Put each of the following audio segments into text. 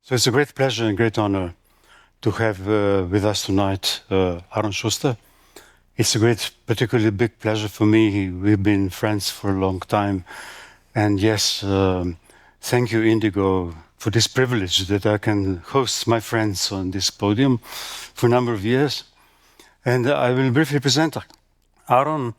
So it's a great pleasure and great honor to have with us tonight Aaron Schuster. It's a great, particularly big pleasure for me. We've been friends for a long time. And yes, thank you, Indigo, for this privilege that I can host my friends on this podium for a number of years. And I will briefly present Aaron.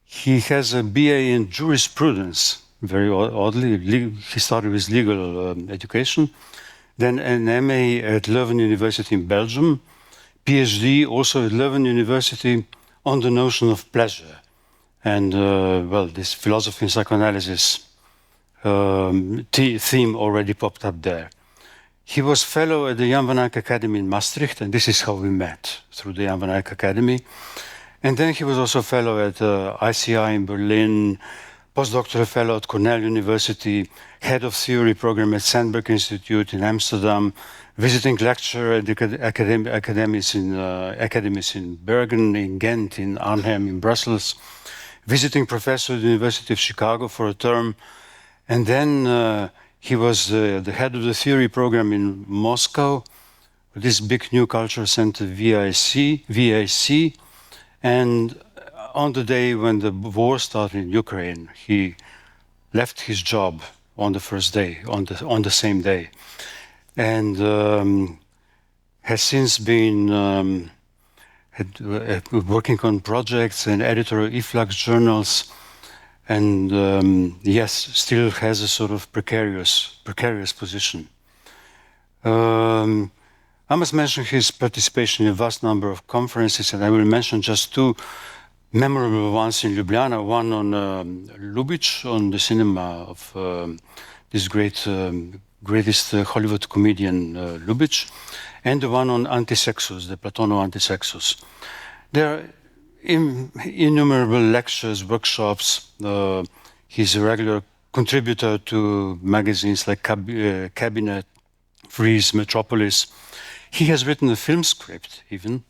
He has a BA in jurisprudence. Very oddly, he started with legal education, then an MA at Leuven University in Belgium, PhD also at Leuven University on the notion of pleasure. And well, this philosophy and psychoanalysis theme already popped up there. He was fellow at the Jan van Eyck Academy in Maastricht, and this is how we met, through the Jan van Eyck Academy. And then he was also fellow at ICI in Berlin, postdoctoral fellow at Cornell University, head of theory program at Sandberg Institute in Amsterdam, visiting lecturer at the academies in Bergen, in Ghent, in Arnhem, in Brussels, visiting professor at the University of Chicago for a term, and then he was the head of the theory program in Moscow, this big new cultural center, VIC, and on the day when the war started in Ukraine, he left his job on the first day, on the same day, and has since been working on projects and editor of Efflux journals, and yes, still has a sort of precarious position. I must mention his participation in a vast number of conferences, and I will mention just two memorable ones in Ljubljana, one on Lubitsch, on the cinema of this greatest Hollywood comedian Lubitsch, and the one on Antisexus, the Platono Antisexus. There are innumerable lectures, workshops. He's a regular contributor to magazines like Cabinet, Frieze, Metropolis. He has written a film script, even,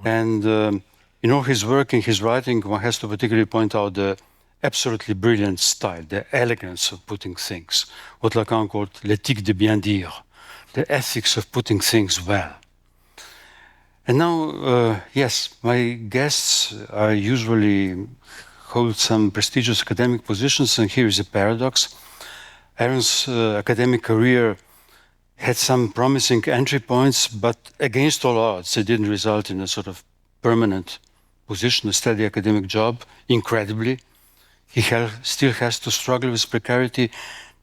and in all his work, in his writing, one has to particularly point out the absolutely brilliant style, the elegance of putting things, what Lacan called l'éthique de bien dire, the ethics of putting things well. And now, yes, my guests usually hold some prestigious academic positions, and here is a paradox. Aaron's academic career had some promising entry points, but against all odds, it didn't result in a sort of permanent position, a steady academic job. Incredibly, he still has to struggle with precarity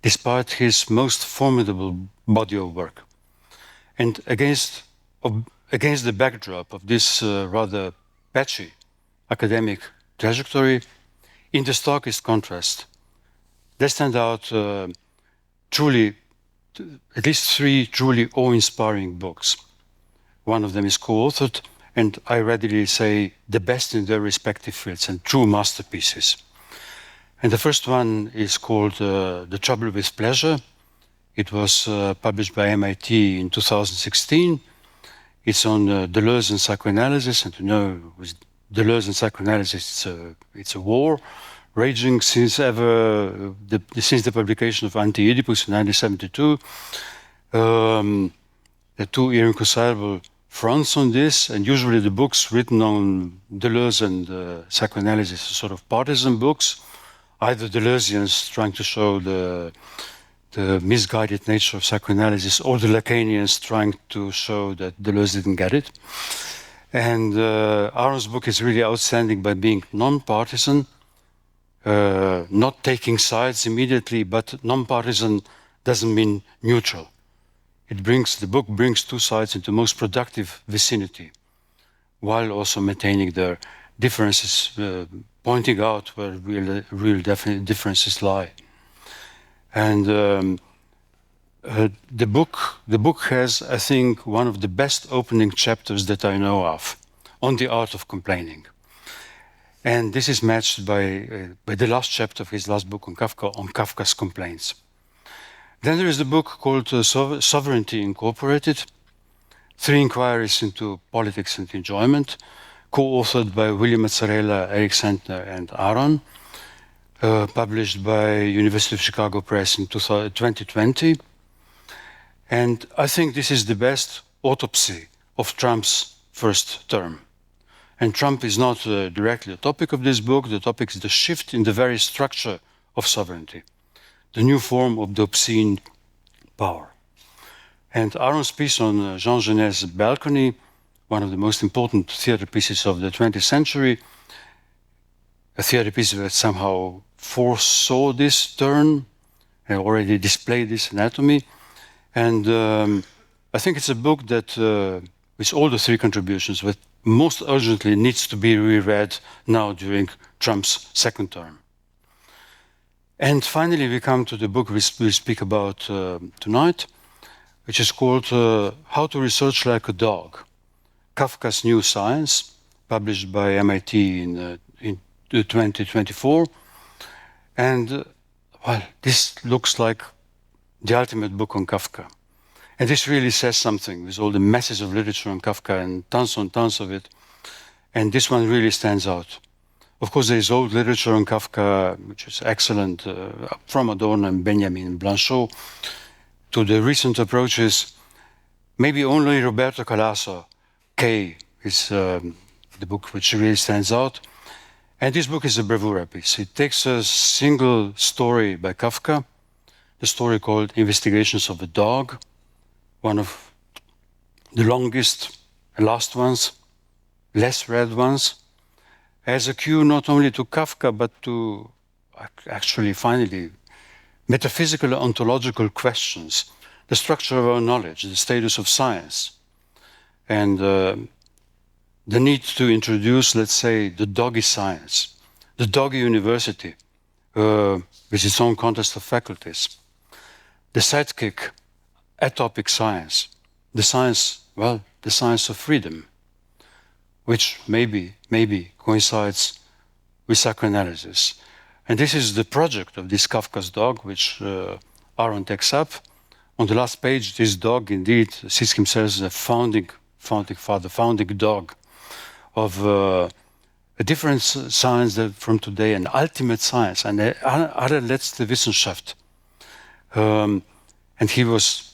despite his most formidable body of work. And against the backdrop of this rather patchy academic trajectory, in the starkest contrast, there stand out at least three truly awe-inspiring books. One of them is co-authored, and I readily say the best in their respective fields and true masterpieces. And the first one is called The Trouble with Pleasure. It was published by MIT in 2016. It's on Deleuze and psychoanalysis, and you know, with Deleuze and psychoanalysis, it's a war raging since the publication of Anti-Oedipus in 1972. The two irreconcilable fronts on this, and usually the books written on Deleuze and psychoanalysis are sort of partisan books, either Deleuzians trying to show the misguided nature of psychoanalysis, or the Lacanians trying to show that Deleuze didn't get it. And Aaron's book is really outstanding by being non-partisan, not taking sides immediately, but non-partisan doesn't mean neutral. The book brings two sides into most productive vicinity, while also maintaining their differences, pointing out where real definite differences lie. And the book has, I think, one of the best opening chapters that I know of on the art of complaining. And this is matched by the last chapter of his last book on Kafka, on Kafka's complaints. Then there is the book called Sovereignty Incorporated, 3 inquiries into politics and enjoyment, co-authored by William Mazzarella, Eric Sentner, and Aaron. published by University of Chicago Press in 2020. And I think this is the best autopsy of Trump's first term. And Trump is not directly the topic of this book. The topic is the shift in the very structure of sovereignty, the new form of the obscene power. And Aaron's piece on Jean Genet's balcony, one of the most important theater pieces of the 20th century, a theater piece that somehow foresaw this turn and already displayed this anatomy. And I think it's a book that, with all the three contributions, but most urgently needs to be reread now during Trump's second term. And finally, we come to the book we speak about tonight, which is called How to Research Like a Dog, Kafka's New Science, published by MIT in 2024. And, well, this looks like the ultimate book on Kafka. And this really says something with all the masses of literature on Kafka and tons of it. And this one really stands out. Of course, there is old literature on Kafka, which is excellent, from Adorno and Benjamin Blanchot, to the recent approaches. Maybe only Roberto Calasso, K, is the book which really stands out. And this book is a bravura piece. It takes a single story by Kafka, the story called Investigations of a Dog, one of the longest and last ones, less read ones, as a cue not only to Kafka, but to actually finally metaphysical ontological questions, the structure of our knowledge, the status of science, and the need to introduce, let's say, the doggy science, the doggy university, with its own contest of faculties, the sidekick, atopic science, the science, well, the science of freedom, which maybe coincides with psychoanalysis. And this is the project of this Kafka's dog, which Aaron takes up. On the last page, this dog indeed sees himself as a founding father, founding dog of a different science from today, an ultimate science, and allerletzte Wissenschaft. And he was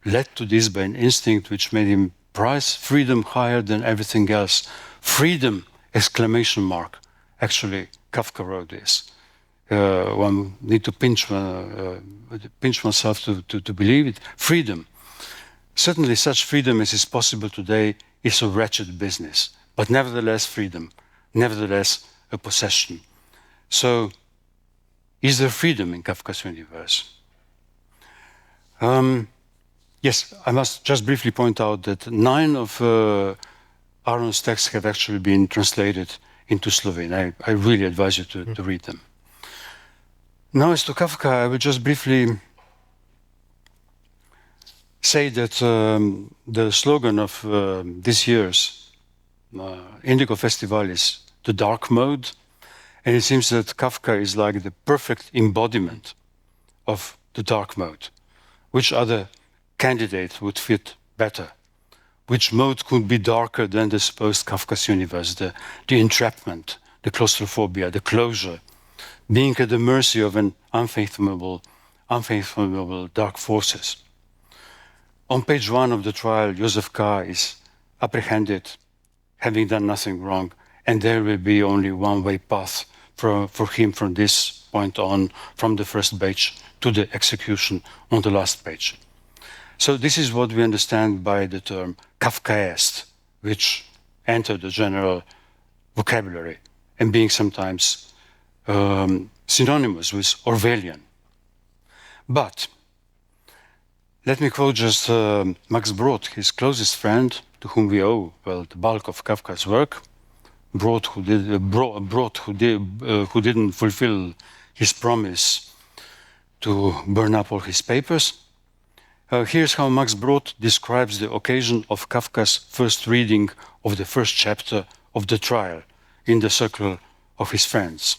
led to this by an instinct which made him prize freedom higher than everything else. Freedom! Exclamation mark. Actually, Kafka wrote this. One need to pinch oneself to believe it. Freedom. Certainly such freedom as is possible today is a wretched business, but nevertheless freedom, nevertheless a possession. So, is there freedom in Kafka's universe? Yes, I must just briefly point out that 9 of Aaron's texts have actually been translated into Slovene. I really advise you to read them. Now, as to Kafka, I will just briefly say that the slogan of this year's Indigo Festival is the dark mode, and it seems that Kafka is like the perfect embodiment of the dark mode. Which other candidate would fit better? Which mode could be darker than the supposed Kafka's universe, the entrapment, the claustrophobia, the closure, being at the mercy of an unfathomable dark forces. On page 1 of the trial, Joseph K. is apprehended, having done nothing wrong, and there will be only one-way path for him from this point on, from the first page to the execution on the last page. So this is what we understand by the term Kafkaist, which entered the general vocabulary and being sometimes synonymous with Orwellian. But let me quote just Max Brod, his closest friend, to whom we owe, well, the bulk of Kafka's work. Brod, who didn't fulfill his promise to burn up all his papers. Here's how Max Brod describes the occasion of Kafka's first reading of the first chapter of the trial in the circle of his friends.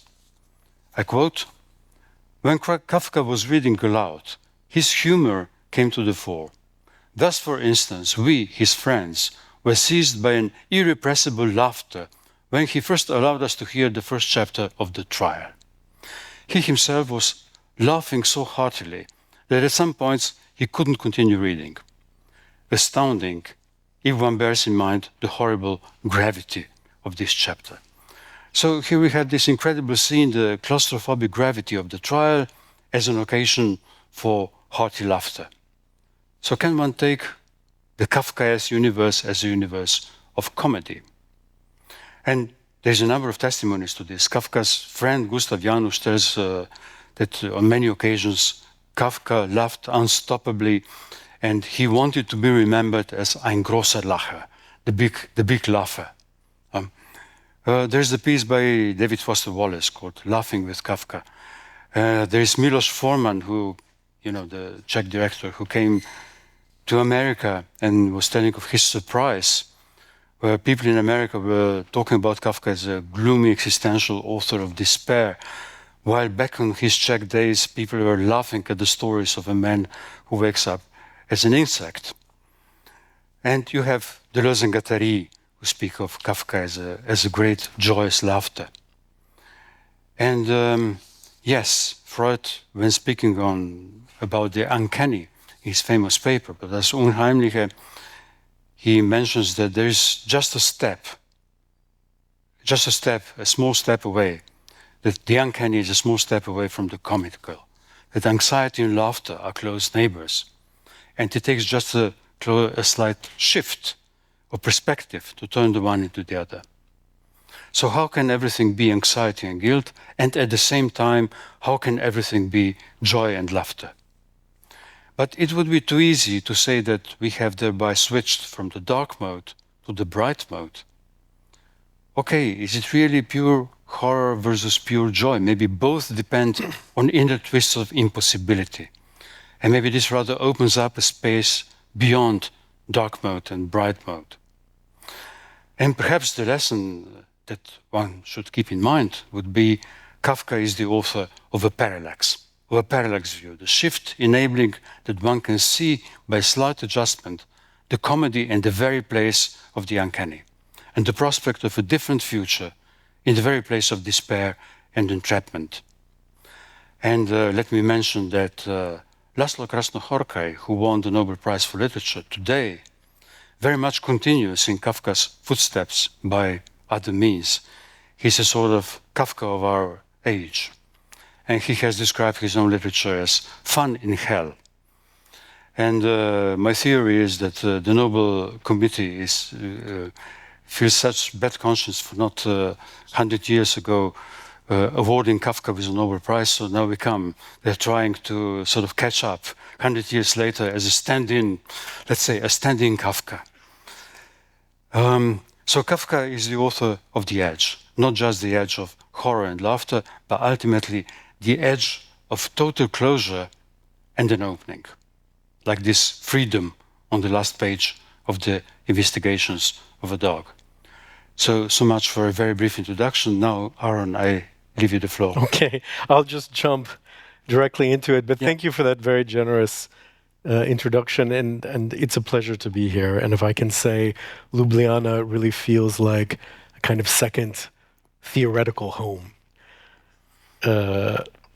I quote, "When Kafka was reading aloud, his humor came to the fore. Thus, for instance, we, his friends, were seized by an irrepressible laughter when he first allowed us to hear the first chapter of the trial. he himself was laughing so heartily that at some points he couldn't continue reading. Astounding if one bears in mind the horrible gravity of this chapter. So here we had this incredible scene, the claustrophobic gravity of the trial as an occasion for hearty laughter. So can one take the Kafkaesque universe as a universe of comedy? And there's a number of testimonies to this. Kafka's friend Gustav Janusz tells that on many occasions Kafka laughed unstoppably, and he wanted to be remembered as ein großer Lacher, the big laugher. There's a piece by David Foster Wallace called Laughing with Kafka. There's Milos Forman, who, the Czech director, who came to America and was telling of his surprise, where people in America were talking about Kafka as a gloomy existential author of despair, while back on his Czech days, people were laughing at the stories of a man who wakes up as an insect. And you have Deleuze and Guattari, who speak of Kafka as a great joyous laughter. And yes, Freud, when speaking about the uncanny, his famous paper, but das Unheimliche, he mentions that there is just a small step away, that the uncanny is a small step away from the comical, that anxiety and laughter are close neighbors. And it takes just a slight shift of perspective to turn the one into the other. So how can everything be anxiety and guilt, and at the same time, how can everything be joy and laughter? But it would be too easy to say that we have thereby switched from the dark mode to the bright mode. Okay, is it really pure horror versus pure joy? Maybe both depend on inner twists of impossibility. And maybe this rather opens up a space beyond dark mode and bright mode. And perhaps the lesson that one should keep in mind would be Kafka is the author of a parallax view, the shift enabling that one can see by slight adjustment the comedy and the very place of the uncanny, and the prospect of a different future in the very place of despair and entrapment. And let me mention that Laszlo Krasznahorkai, who won the Nobel Prize for Literature today, very much continues in Kafka's footsteps by other means. He's a sort of Kafka of our age. And he has described his own literature as fun in hell. And my theory is that the Nobel Committee feels such bad conscience for not 100 years ago awarding Kafka with a Nobel Prize. So now they're trying to sort of catch up 100 years later as a stand-in, let's say, a stand-in Kafka. So Kafka is the author of the edge, not just the edge of horror and laughter, but ultimately the edge of total closure and an opening, like this freedom on the last page of the Investigations of a Dog. So much for a very brief introduction. Now, Aaron, I leave you the floor. Okay, I'll just jump directly into it, but thank you for that very generous introduction, and it's a pleasure to be here. And if I can say, Ljubljana really feels like a kind of second theoretical home.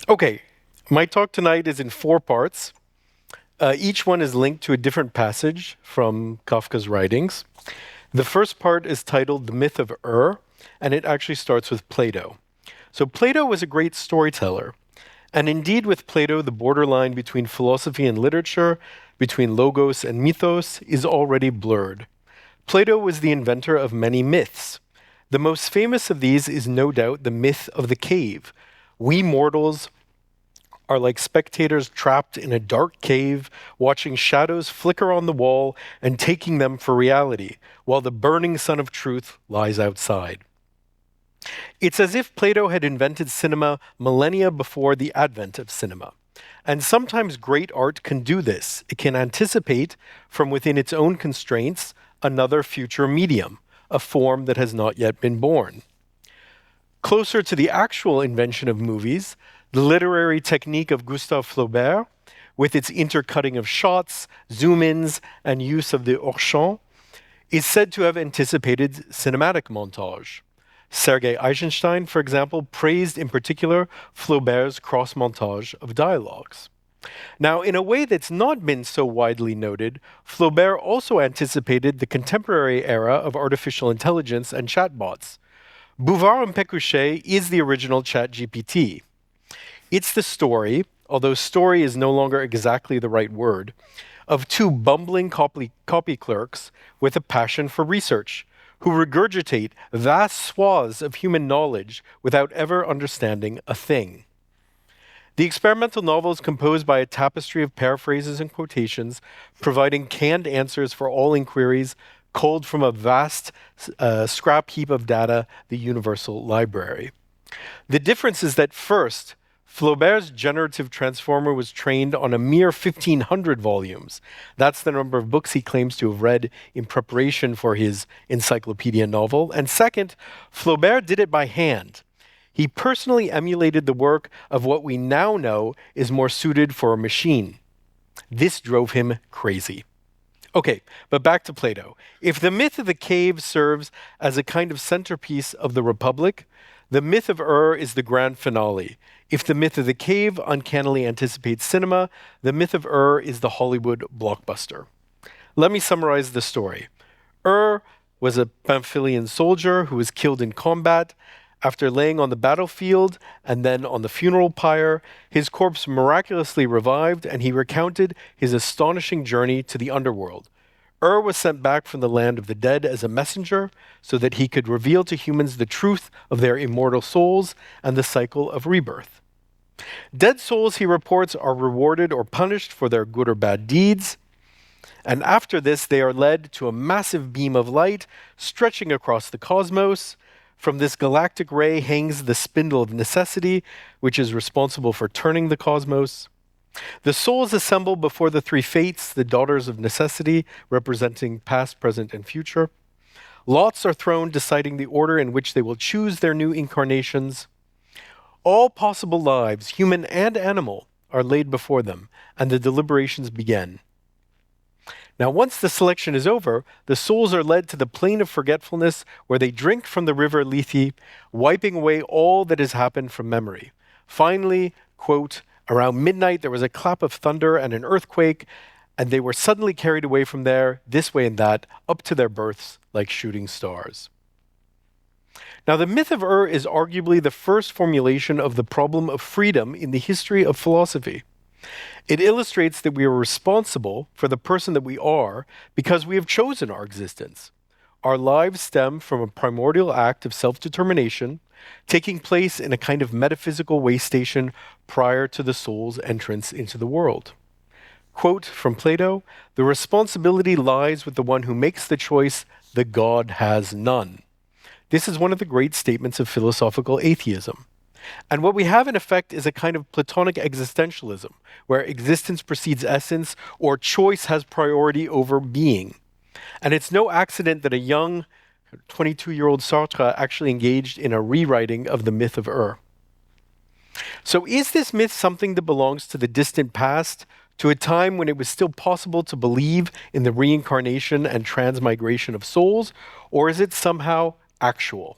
Okay, my talk tonight is in 4 parts. Each one is linked to a different passage from Kafka's writings. The first part is titled The Myth of and it actually starts with Plato. So Plato was a great storyteller. And indeed, with Plato, the borderline between philosophy and literature, between logos and mythos, is already blurred. Plato was the inventor of many myths. The most famous of these is no doubt the myth of the cave. We mortals are like spectators trapped in a dark cave, watching shadows flicker on the wall and taking them for reality, while the burning sun of truth lies outside. It's as if Plato had invented cinema millennia before the advent of cinema. And sometimes great art can do this. It can anticipate, from within its own constraints, another future medium, a form that has not yet been born. Closer to the actual invention of movies, the literary technique of Gustave Flaubert, with its intercutting of shots, zoom-ins, and use of the hors-champ, is said to have anticipated cinematic montage. Sergei Eisenstein, for example, praised in particular Flaubert's cross-montage of dialogues. Now, in a way that's not been so widely noted, Flaubert also anticipated the contemporary era of artificial intelligence and chatbots. Bouvard and Pécuchet is the original ChatGPT. It's the story, although story is no longer exactly the right word, of two bumbling copy clerks with a passion for research, who regurgitate vast swaths of human knowledge without ever understanding a thing. The experimental novel is composed by a tapestry of paraphrases and quotations, providing canned answers for all inquiries, culled from a vast scrap heap of data, the universal library. The difference is that first, Flaubert's generative transformer was trained on a mere 1,500 volumes. That's the number of books he claims to have read in preparation for his encyclopedia novel. And second, Flaubert did it by hand. He personally emulated the work of what we now know is more suited for a machine. This drove him crazy. Okay, but back to Plato. If the myth of the cave serves as a kind of centerpiece of the Republic, the myth of is the grand finale. If the myth of the cave uncannily anticipates cinema, the myth of is the Hollywood blockbuster. Let me summarize the story. Was a Pamphylian soldier who was killed in combat. After laying on the battlefield and then on the funeral pyre, his corpse miraculously revived, and he recounted his astonishing journey to the underworld. Was sent back from the land of the dead as a messenger so that he could reveal to humans the truth of their immortal souls and the cycle of rebirth. Dead souls, he reports, are rewarded or punished for their good or bad deeds, and after this they are led to a massive beam of light stretching across the cosmos. From this galactic ray hangs the spindle of necessity, which is responsible for turning the cosmos. The souls assemble before the three fates, the daughters of necessity, representing past, present, and future. Lots are thrown, deciding the order in which they will choose their new incarnations. All possible lives, human and animal, are laid before them, and the deliberations begin. Now, once the selection is over, the souls are led to the plane of forgetfulness where they drink from the river Lethe, wiping away all that has happened from memory. Finally, quote, around midnight there was a clap of thunder and an earthquake, and they were suddenly carried away from there, this way and that, up to their berths like shooting stars. Now, the myth of is arguably the first formulation of the problem of freedom in the history of philosophy. It illustrates that we are responsible for the person that we are because we have chosen our existence. Our lives stem from a primordial act of self-determination taking place in a kind of metaphysical way station prior to the soul's entrance into the world. Quote from Plato, "The responsibility lies with the one who makes the choice, the God has none." This is one of the great statements of philosophical atheism. And what we have in effect is a kind of Platonic existentialism, where existence precedes essence or choice has priority over being. And it's no accident that a young 22-year-old Sartre actually engaged in a rewriting of the myth of So is this myth something that belongs to the distant past, to a time when it was still possible to believe in the reincarnation and transmigration of souls, or is it somehow actual?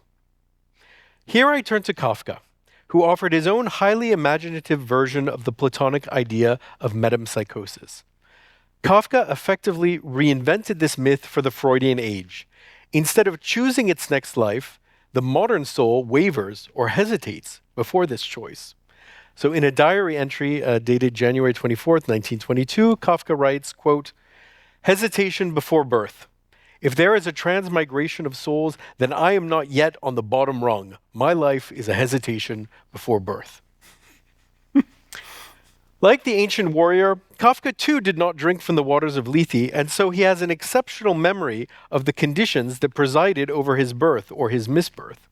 Here I turn to Kafka, who offered his own highly imaginative version of the Platonic idea of metempsychosis. Kafka effectively reinvented this myth for the Freudian age. Instead of choosing its next life, the modern soul wavers or hesitates before this choice. So in a diary entry dated January 24th, 1922, Kafka writes, quote, "Hesitation before birth. If there is a transmigration of souls, then I am not yet on the bottom rung. My life is a hesitation before birth." Like the ancient warrior, Kafka too did not drink from the waters of Lethe, and so he has an exceptional memory of the conditions that presided over his birth or his misbirth.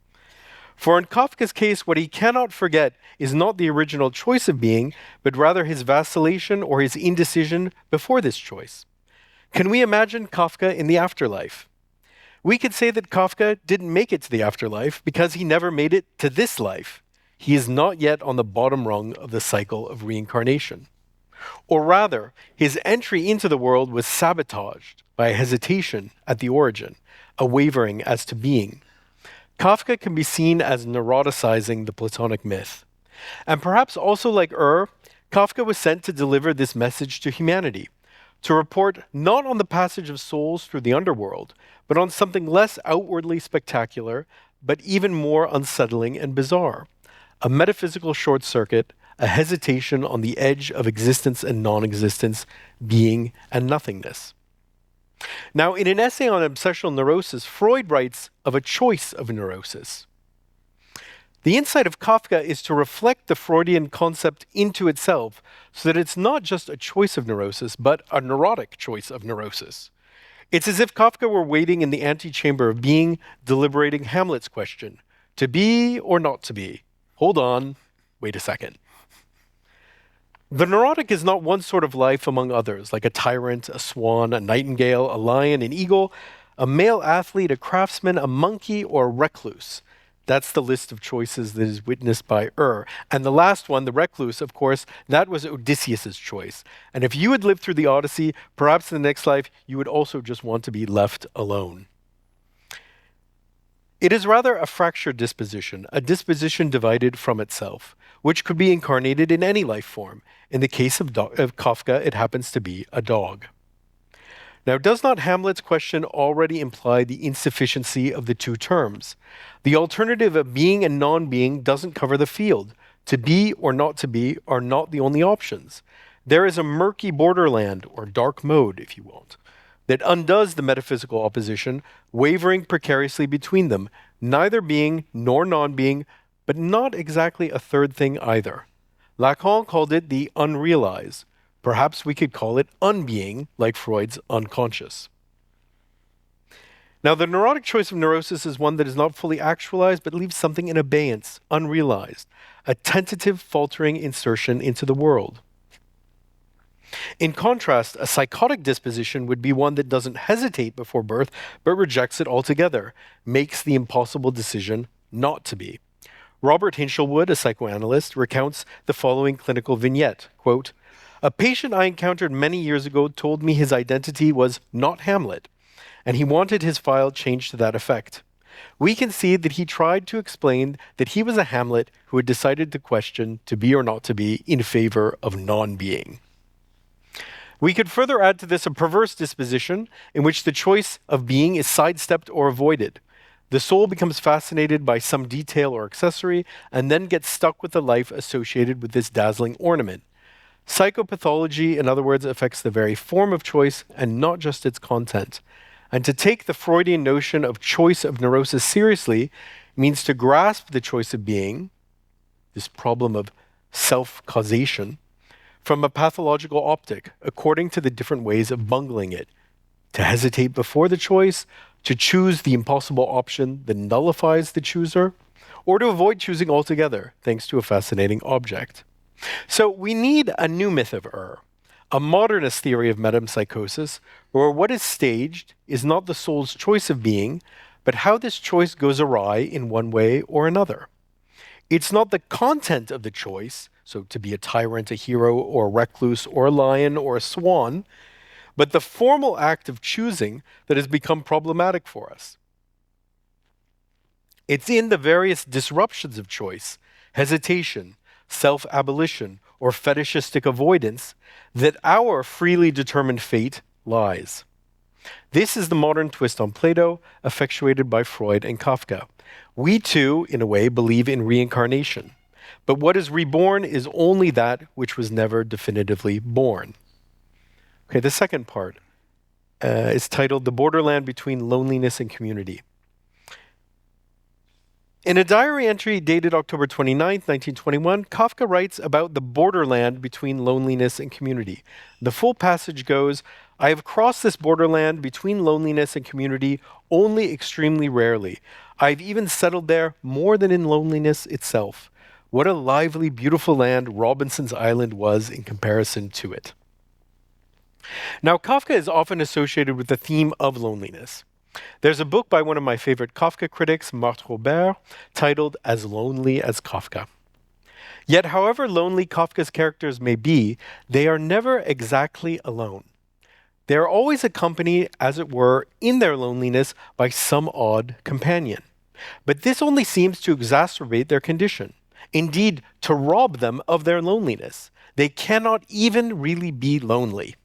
For in Kafka's case, what he cannot forget is not the original choice of being, but rather his vacillation or his indecision before this choice. Can we imagine Kafka in the afterlife? We could say that Kafka didn't make it to the afterlife because he never made it to this life. He is not yet on the bottom rung of the cycle of reincarnation. Or rather, his entry into the world was sabotaged by a hesitation at the origin, a wavering as to being. Kafka can be seen as neuroticizing the Platonic myth. And perhaps also like Kafka was sent to deliver this message to humanity, to report not on the passage of souls through the underworld, but on something less outwardly spectacular, but even more unsettling and bizarre: a metaphysical short circuit, a hesitation on the edge of existence and non existence, being and nothingness. Now, in an essay on obsessional neurosis, Freud writes of a choice of neurosis. The insight of Kafka is to reflect the Freudian concept into itself so that it's not just a choice of neurosis, but a neurotic choice of neurosis. It's as if Kafka were waiting in the antechamber of being, deliberating Hamlet's question: to be or not to be? Hold on, wait a second. The neurotic is not one sort of life among others, like a tyrant, a swan, a nightingale, a lion, an eagle, a male athlete, a craftsman, a monkey, or a recluse. That's the list of choices that is witnessed by And the last one, the recluse, of course, that was Odysseus's choice. And if you had lived through the Odyssey, perhaps in the next life, you would also just want to be left alone. It is rather a fractured disposition, a disposition divided from itself, which could be incarnated in any life form. In the case of Kafka, it happens to be a dog. Now, does not Hamlet's question already imply the insufficiency of the two terms? The alternative of being and non-being doesn't cover the field. To be or not to be are not the only options. There is a murky borderland, or dark mode, if you want, that undoes the metaphysical opposition, wavering precariously between them, neither being nor non-being, but not exactly a third thing either. Lacan called it the unrealized. Perhaps we could call it unbeing, like Freud's unconscious. Now, the neurotic choice of neurosis is one that is not fully actualized, but leaves something in abeyance, unrealized, a tentative, faltering insertion into the world. In contrast, a psychotic disposition would be one that doesn't hesitate before birth, but rejects it altogether, makes the impossible decision not to be. Robert Hinshelwood, a psychoanalyst, recounts the following clinical vignette, quote, "A patient I encountered many years ago told me his identity was not Hamlet, and he wanted his file changed to that effect. We can see that he tried to explain that he was a Hamlet who had decided to question to be or not to be in favor of non-being." We could further add to this a perverse disposition in which the choice of being is sidestepped or avoided. The soul becomes fascinated by some detail or accessory and then gets stuck with the life associated with this dazzling ornament. Psychopathology, in other words, affects the very form of choice and not just its content. And to take the Freudian notion of choice of neurosis seriously means to grasp the choice of being, this problem of self-causation, from a pathological optic, according to the different ways of bungling it. To hesitate before the choice, to choose the impossible option that nullifies the chooser, or to avoid choosing altogether, thanks to a fascinating object. So we need a new myth of a modernist theory of metempsychosis, where what is staged is not the soul's choice of being, but how this choice goes awry in one way or another. It's not the content of the choice, so to be a tyrant, a hero, or a recluse, or a lion, or a swan, but the formal act of choosing that has become problematic for us. It's in the various disruptions of choice, hesitation, self-abolition, or fetishistic avoidance that our freely determined fate lies. This is the modern twist on Plato, effectuated by Freud and Kafka. We too, in a way, believe in reincarnation. But what is reborn is only that which was never definitively born. Okay, the second part is titled The Borderland Between Loneliness and Community. In a diary entry dated October 29, 1921, Kafka writes about the borderland between loneliness and community. The full passage goes, "I have crossed this borderland between loneliness and community only extremely rarely. I've even settled there more than in loneliness itself. What a lively, beautiful land Robinson's Island was in comparison to it." Now, Kafka is often associated with the theme of loneliness. There's a book by one of my favorite Kafka critics, Marthe Robert, titled As Lonely as Kafka. Yet, however lonely Kafka's characters may be, they are never exactly alone. They are always accompanied, as it were, in their loneliness by some odd companion. But this only seems to exacerbate their condition, indeed, to rob them of their loneliness. They cannot even really be lonely.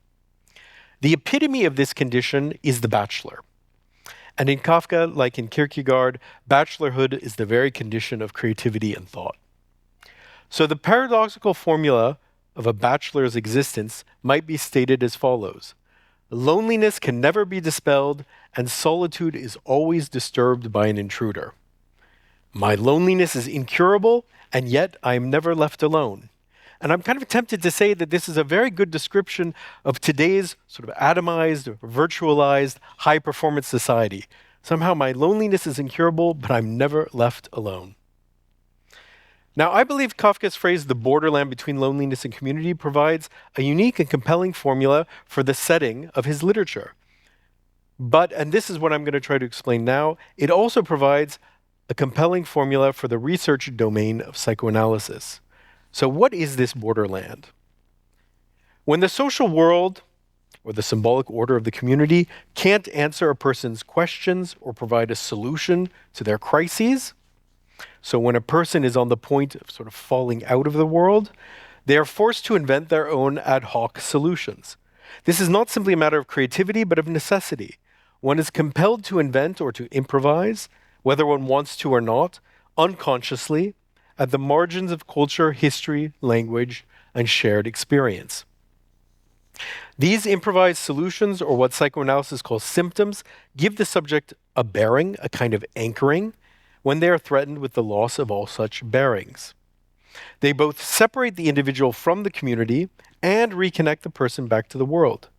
The epitome of this condition is the bachelor. And in Kafka, like in Kierkegaard, bachelorhood is the very condition of creativity and thought. So the paradoxical formula of a bachelor's existence might be stated as follows. Loneliness can never be dispelled, and solitude is always disturbed by an intruder. My loneliness is incurable, and yet I am never left alone. And I'm kind of tempted to say that this is a very good description of today's sort of atomized, virtualized, high-performance society. Somehow my loneliness is incurable, but I'm never left alone. Now, I believe Kafka's phrase, the borderland between loneliness and community, provides a unique and compelling formula for the setting of his literature. But, and this is what I'm going to try to explain now, it also provides a compelling formula for the research domain of psychoanalysis. So what is this borderland? When the social world, or the symbolic order of the community, can't answer a person's questions or provide a solution to their crises, so when a person is on the point of sort of falling out of the world, they are forced to invent their own ad hoc solutions. This is not simply a matter of creativity, but of necessity. One is compelled to invent or to improvise, whether one wants to or not, unconsciously, at the margins of culture, history, language, and shared experience. These improvised solutions, or what psychoanalysis calls symptoms, give the subject a bearing, a kind of anchoring, when they are threatened with the loss of all such bearings. They both separate the individual from the community and reconnect the person back to the world.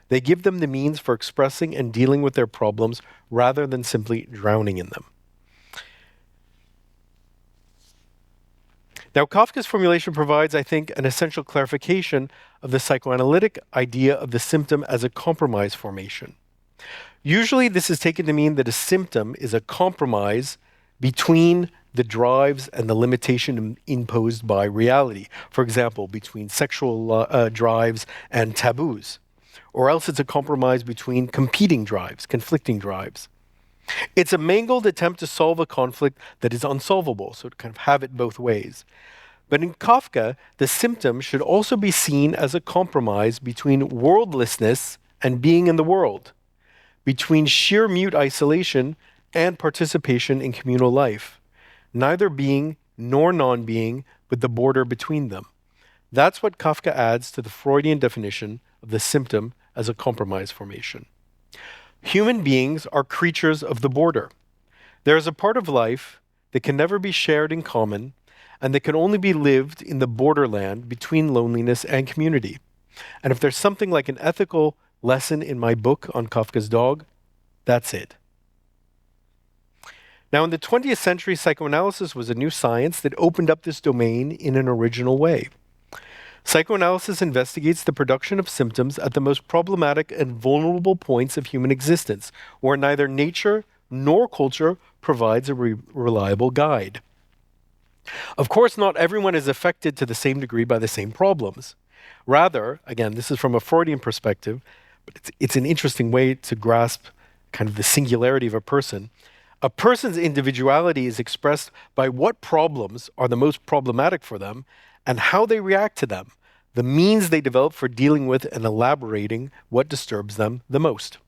They give them the means for expressing and dealing with their problems rather than simply drowning in them. Now, Kafka's formulation provides, I think, an essential clarification of the psychoanalytic idea of the symptom as a compromise formation. Usually, this is taken to mean that a symptom is a compromise between the drives and the limitation imposed by reality. For example, between sexual drives and taboos. Or else it's a compromise between competing drives, conflicting drives. It's a mangled attempt to solve a conflict that is unsolvable, so to kind of have it both ways. But in Kafka, the symptom should also be seen as a compromise between worldlessness and being in the world, between sheer mute isolation and participation in communal life, neither being nor non-being, but the border between them. That's what Kafka adds to the Freudian definition of the symptom as a compromise formation. Human beings are creatures of the border. There is a part of life that can never be shared in common and that can only be lived in the borderland between loneliness and community. And if there's something like an ethical lesson in my book on Kafka's dog, that's it. Now, in the 20th century, psychoanalysis was a new science that opened up this domain in an original way. Psychoanalysis investigates the production of symptoms at the most problematic and vulnerable points of human existence, where neither nature nor culture provides a reliable guide. Of course, not everyone is affected to the same degree by the same problems. Rather, again, this is from a Freudian perspective, but it's an interesting way to grasp kind of the singularity of a person. A person's individuality is expressed by what problems are the most problematic for them and how they react to them, the means they develop for dealing with and elaborating what disturbs them the most.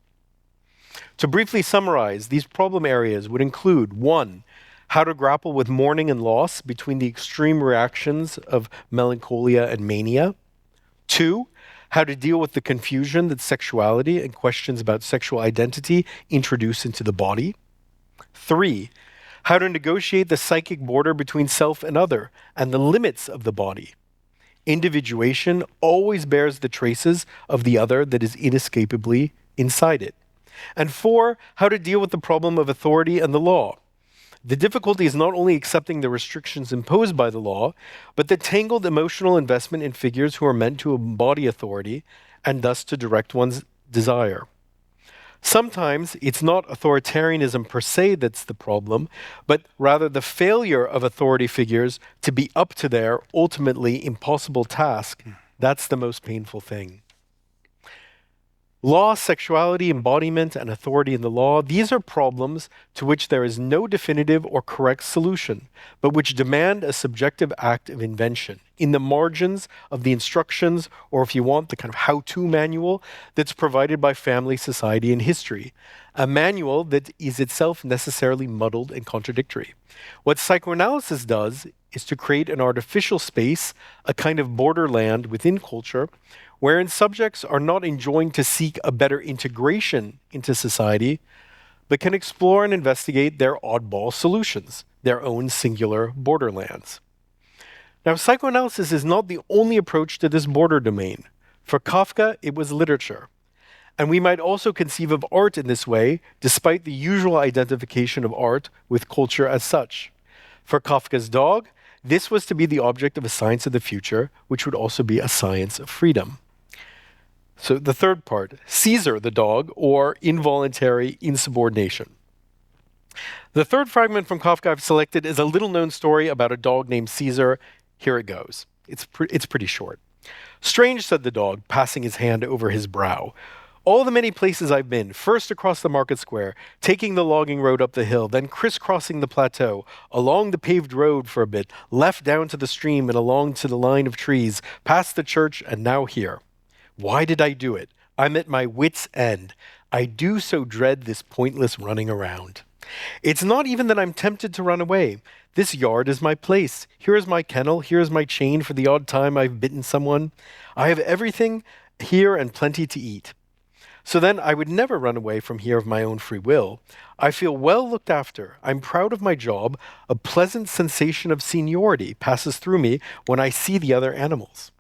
To briefly summarize, these problem areas would include 1, how to grapple with mourning and loss between the extreme reactions of melancholia and mania. 2, how to deal with the confusion that sexuality and questions about sexual identity introduce into the body. 3, how to negotiate the psychic border between self and other and the limits of the body. Individuation always bears the traces of the other that is inescapably inside it. And 4, how to deal with the problem of authority and the law. The difficulty is not only accepting the restrictions imposed by the law, but the tangled emotional investment in figures who are meant to embody authority and thus to direct one's desire. Sometimes it's not authoritarianism per se that's the problem, but rather the failure of authority figures to be up to their ultimately impossible task. That's the most painful thing. Law, sexuality, embodiment, and authority in the law, these are problems to which there is no definitive or correct solution, but which demand a subjective act of invention in the margins of the instructions, or if you want, the kind of how-to manual that's provided by family, society, and history. A manual that is itself necessarily muddled and contradictory. What psychoanalysis does is to create an artificial space, a kind of borderland within culture, wherein subjects are not enjoined to seek a better integration into society, but can explore and investigate their oddball solutions, their own singular borderlands. Now, psychoanalysis is not the only approach to this border domain. For Kafka, it was literature. And we might also conceive of art in this way, despite the usual identification of art with culture as such. For Kafka's dog, this was to be the object of a science of the future, which would also be a science of freedom. So the third part, Caesar the dog, or involuntary insubordination. The third fragment from Kafka I've selected is a little-known story about a dog named Caesar. Here it goes. It's pretty short. "Strange," said the dog, passing his hand over his brow. "All the many places I've been, first across the market square, taking the logging road up the hill, then crisscrossing the plateau, along the paved road for a bit, left down to the stream and along to the line of trees, past the church, and now here. Why did I do it? I'm at my wit's end. I do so dread this pointless running around. It's not even that I'm tempted to run away. This yard is my place. Here is my kennel. Here is my chain for the odd time I've bitten someone. I have everything here and plenty to eat. So then I would never run away from here of my own free will. I feel well looked after. I'm proud of my job. A pleasant sensation of seniority passes through me when I see the other animals.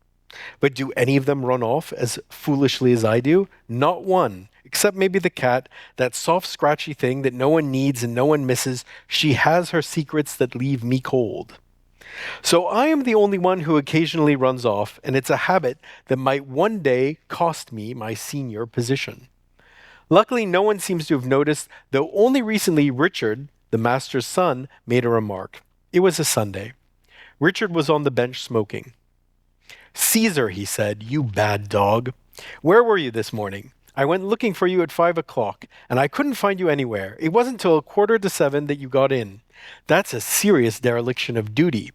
But do any of them run off as foolishly as I do? Not one, except maybe the cat, that soft, scratchy thing that no one needs and no one misses. She has her secrets that leave me cold. So I am the only one who occasionally runs off, and it's a habit that might one day cost me my senior position. Luckily, no one seems to have noticed, though only recently Richard, the master's son, made a remark. It was a Sunday. Richard was on the bench smoking. "Caesar," he said, "you bad dog. Where were you this morning? I went looking for you at 5 o'clock, and I couldn't find you anywhere. It wasn't till 6:45 that you got in. That's a serious dereliction of duty."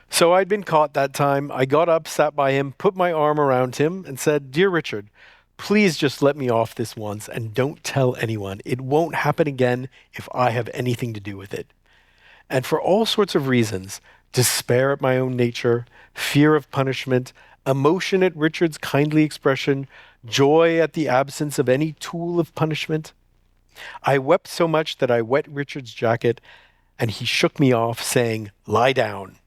So I'd been caught that time. I got up, sat by him, put my arm around him, and said, "Dear Richard, please just let me off this once, and don't tell anyone. It won't happen again if I have anything to do with it." And for all sorts of reasons, despair at my own nature, fear of punishment, emotion at Richard's kindly expression, joy at the absence of any tool of punishment, I wept so much that I wet Richard's jacket, and he shook me off, saying, "Lie down."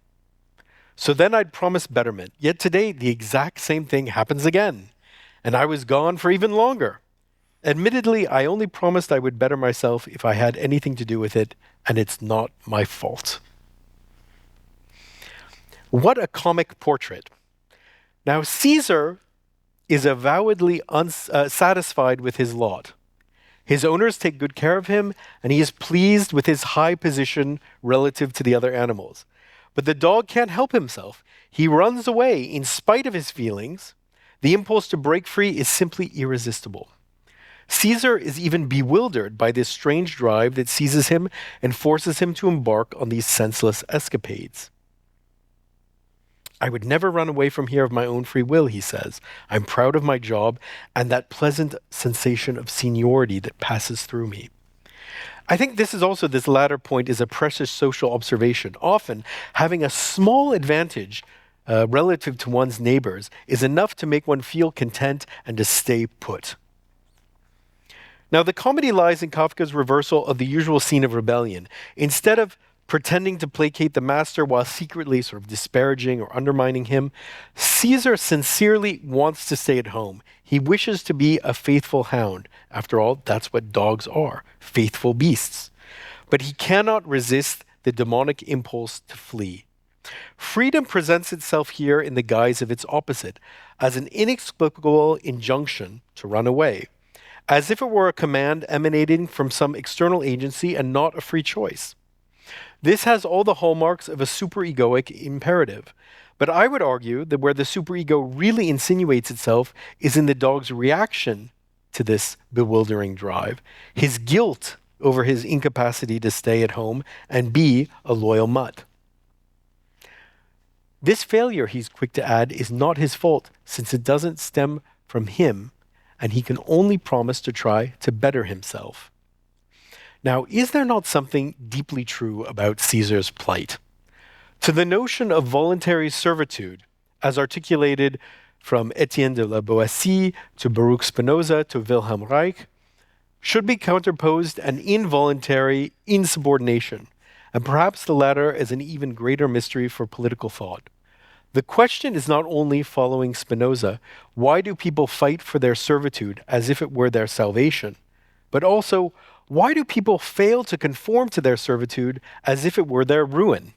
So then I'd promised betterment, yet today the exact same thing happens again, and I was gone for even longer. Admittedly, I only promised I would better myself if I had anything to do with it, and it's not my fault. What a comic portrait. Now, Caesar is avowedly unsatisfied with his lot. His owners take good care of him, and he is pleased with his high position relative to the other animals. But the dog can't help himself. He runs away in spite of his feelings. The impulse to break free is simply irresistible. Caesar is even bewildered by this strange drive that seizes him and forces him to embark on these senseless escapades. "I would never run away from here of my own free will," he says. "I'm proud of my job and that pleasant sensation of seniority that passes through me." I think this latter point is a precious social observation. Often, having a small advantage relative to one's neighbors is enough to make one feel content and to stay put. Now, the comedy lies in Kafka's reversal of the usual scene of rebellion. Instead of pretending to placate the master while secretly sort of disparaging or undermining him, Caesar sincerely wants to stay at home. He wishes to be a faithful hound. After all, that's what dogs are, faithful beasts. But he cannot resist the demonic impulse to flee. Freedom presents itself here in the guise of its opposite, as an inexplicable injunction to run away, as if it were a command emanating from some external agency and not a free choice. This has all the hallmarks of a superegoic imperative. But I would argue that where the superego really insinuates itself is in the dog's reaction to this bewildering drive, his guilt over his incapacity to stay at home and be a loyal mutt. This failure, he's quick to add, is not his fault, since it doesn't stem from him, and he can only promise to try to better himself. Now, is there not something deeply true about Caesar's plight? To the notion of voluntary servitude, as articulated from Etienne de la Boétie to Baruch Spinoza to Wilhelm Reich, should be counterposed an involuntary insubordination, and perhaps the latter is an even greater mystery for political thought. The question is not only, following Spinoza, why do people fight for their servitude as if it were their salvation, but also, why do people fail to conform to their servitude as if it were their ruin?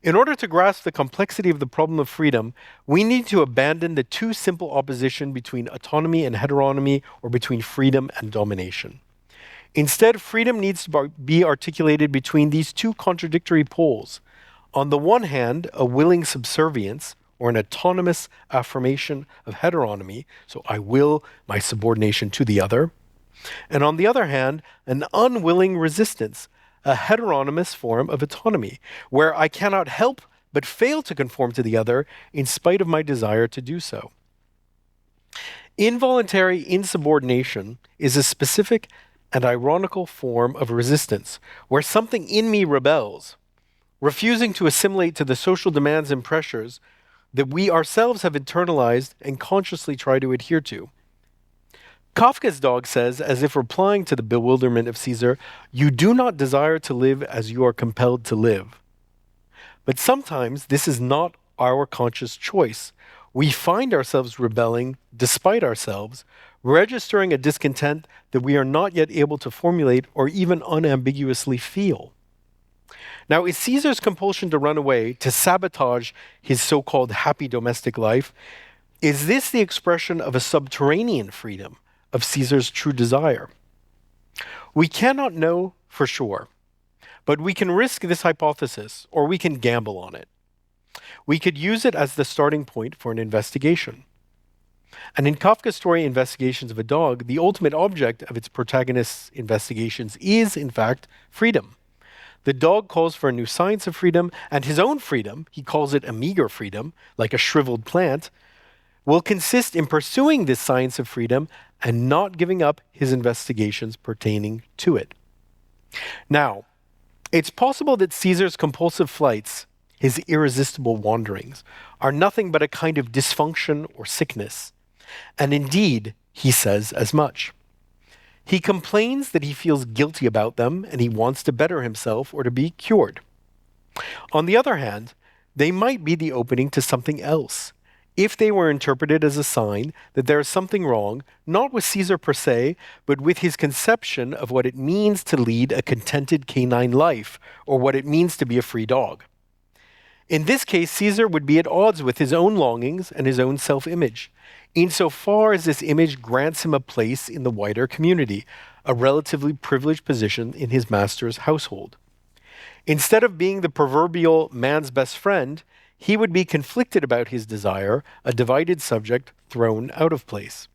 In order to grasp the complexity of the problem of freedom, we need to abandon the too simple opposition between autonomy and heteronomy, or between freedom and domination. Instead, freedom needs to be articulated between these two contradictory poles. On the one hand, a willing subservience, or an autonomous affirmation of heteronomy, so I will my subordination to the other. And on the other hand, an unwilling resistance, a heteronomous form of autonomy, where I cannot help but fail to conform to the other in spite of my desire to do so. Involuntary insubordination is a specific and ironical form of resistance, where something in me rebels, refusing to assimilate to the social demands and pressures that we ourselves have internalized and consciously try to adhere to. Kafka's dog says, as if replying to the bewilderment of Caesar, "You do not desire to live as you are compelled to live." But sometimes this is not our conscious choice. We find ourselves rebelling despite ourselves, registering a discontent that we are not yet able to formulate or even unambiguously feel. Now, is Caesar's compulsion to run away, to sabotage his so-called happy domestic life, is this the expression of a subterranean freedom, of Caesar's true desire? We cannot know for sure, but we can risk this hypothesis, or we can gamble on it. We could use it as the starting point for an investigation. And in Kafka's story, Investigations of a Dog, the ultimate object of its protagonist's investigations is, in fact, freedom. The dog calls for a new science of freedom, and his own freedom, he calls it a meager freedom, like a shriveled plant, will consist in pursuing this science of freedom and not giving up his investigations pertaining to it. Now, it's possible that Caesar's compulsive flights, his irresistible wanderings, are nothing but a kind of dysfunction or sickness. And indeed, he says as much. He complains that he feels guilty about them and he wants to better himself or to be cured. On the other hand, they might be the opening to something else, if they were interpreted as a sign that there is something wrong, not with Caesar per se, but with his conception of what it means to lead a contented canine life, or what it means to be a free dog. In this case, Caesar would be at odds with his own longings and his own self-image, insofar as this image grants him a place in the wider community, a relatively privileged position in his master's household. Instead of being the proverbial man's best friend, he would be conflicted about his desire, a divided subject thrown out of place.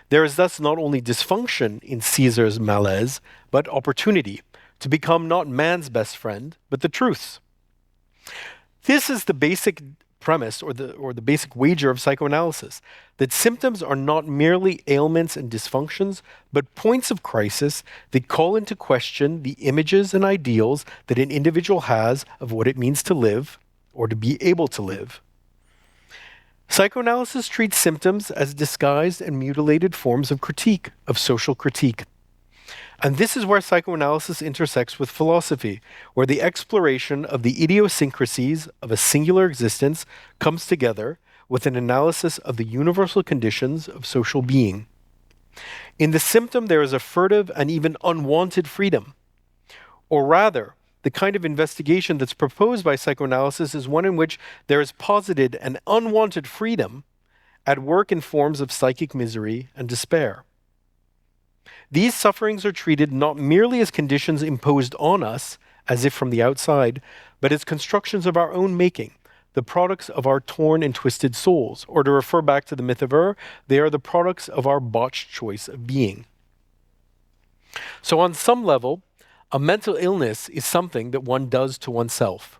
There is thus not only dysfunction in Caesar's malaise, but opportunity to become not man's best friend, but the truth's. This is the basic premise or the basic wager of psychoanalysis, that symptoms are not merely ailments and dysfunctions, but points of crisis that call into question the images and ideals that an individual has of what it means to live, or to be able to live. Psychoanalysis treats symptoms as disguised and mutilated forms of critique, of social critique. And this is where psychoanalysis intersects with philosophy, where the exploration of the idiosyncrasies of a singular existence comes together with an analysis of the universal conditions of social being. In the symptom, there is a furtive and even unwanted freedom. Or rather, the kind of investigation that's proposed by psychoanalysis is one in which there is posited an unwanted freedom at work in forms of psychic misery and despair. These sufferings are treated not merely as conditions imposed on us, as if from the outside, but as constructions of our own making, the products of our torn and twisted souls. Or to refer back to the myth of they are the products of our botched choice of being. So on some level, a mental illness is something that one does to oneself.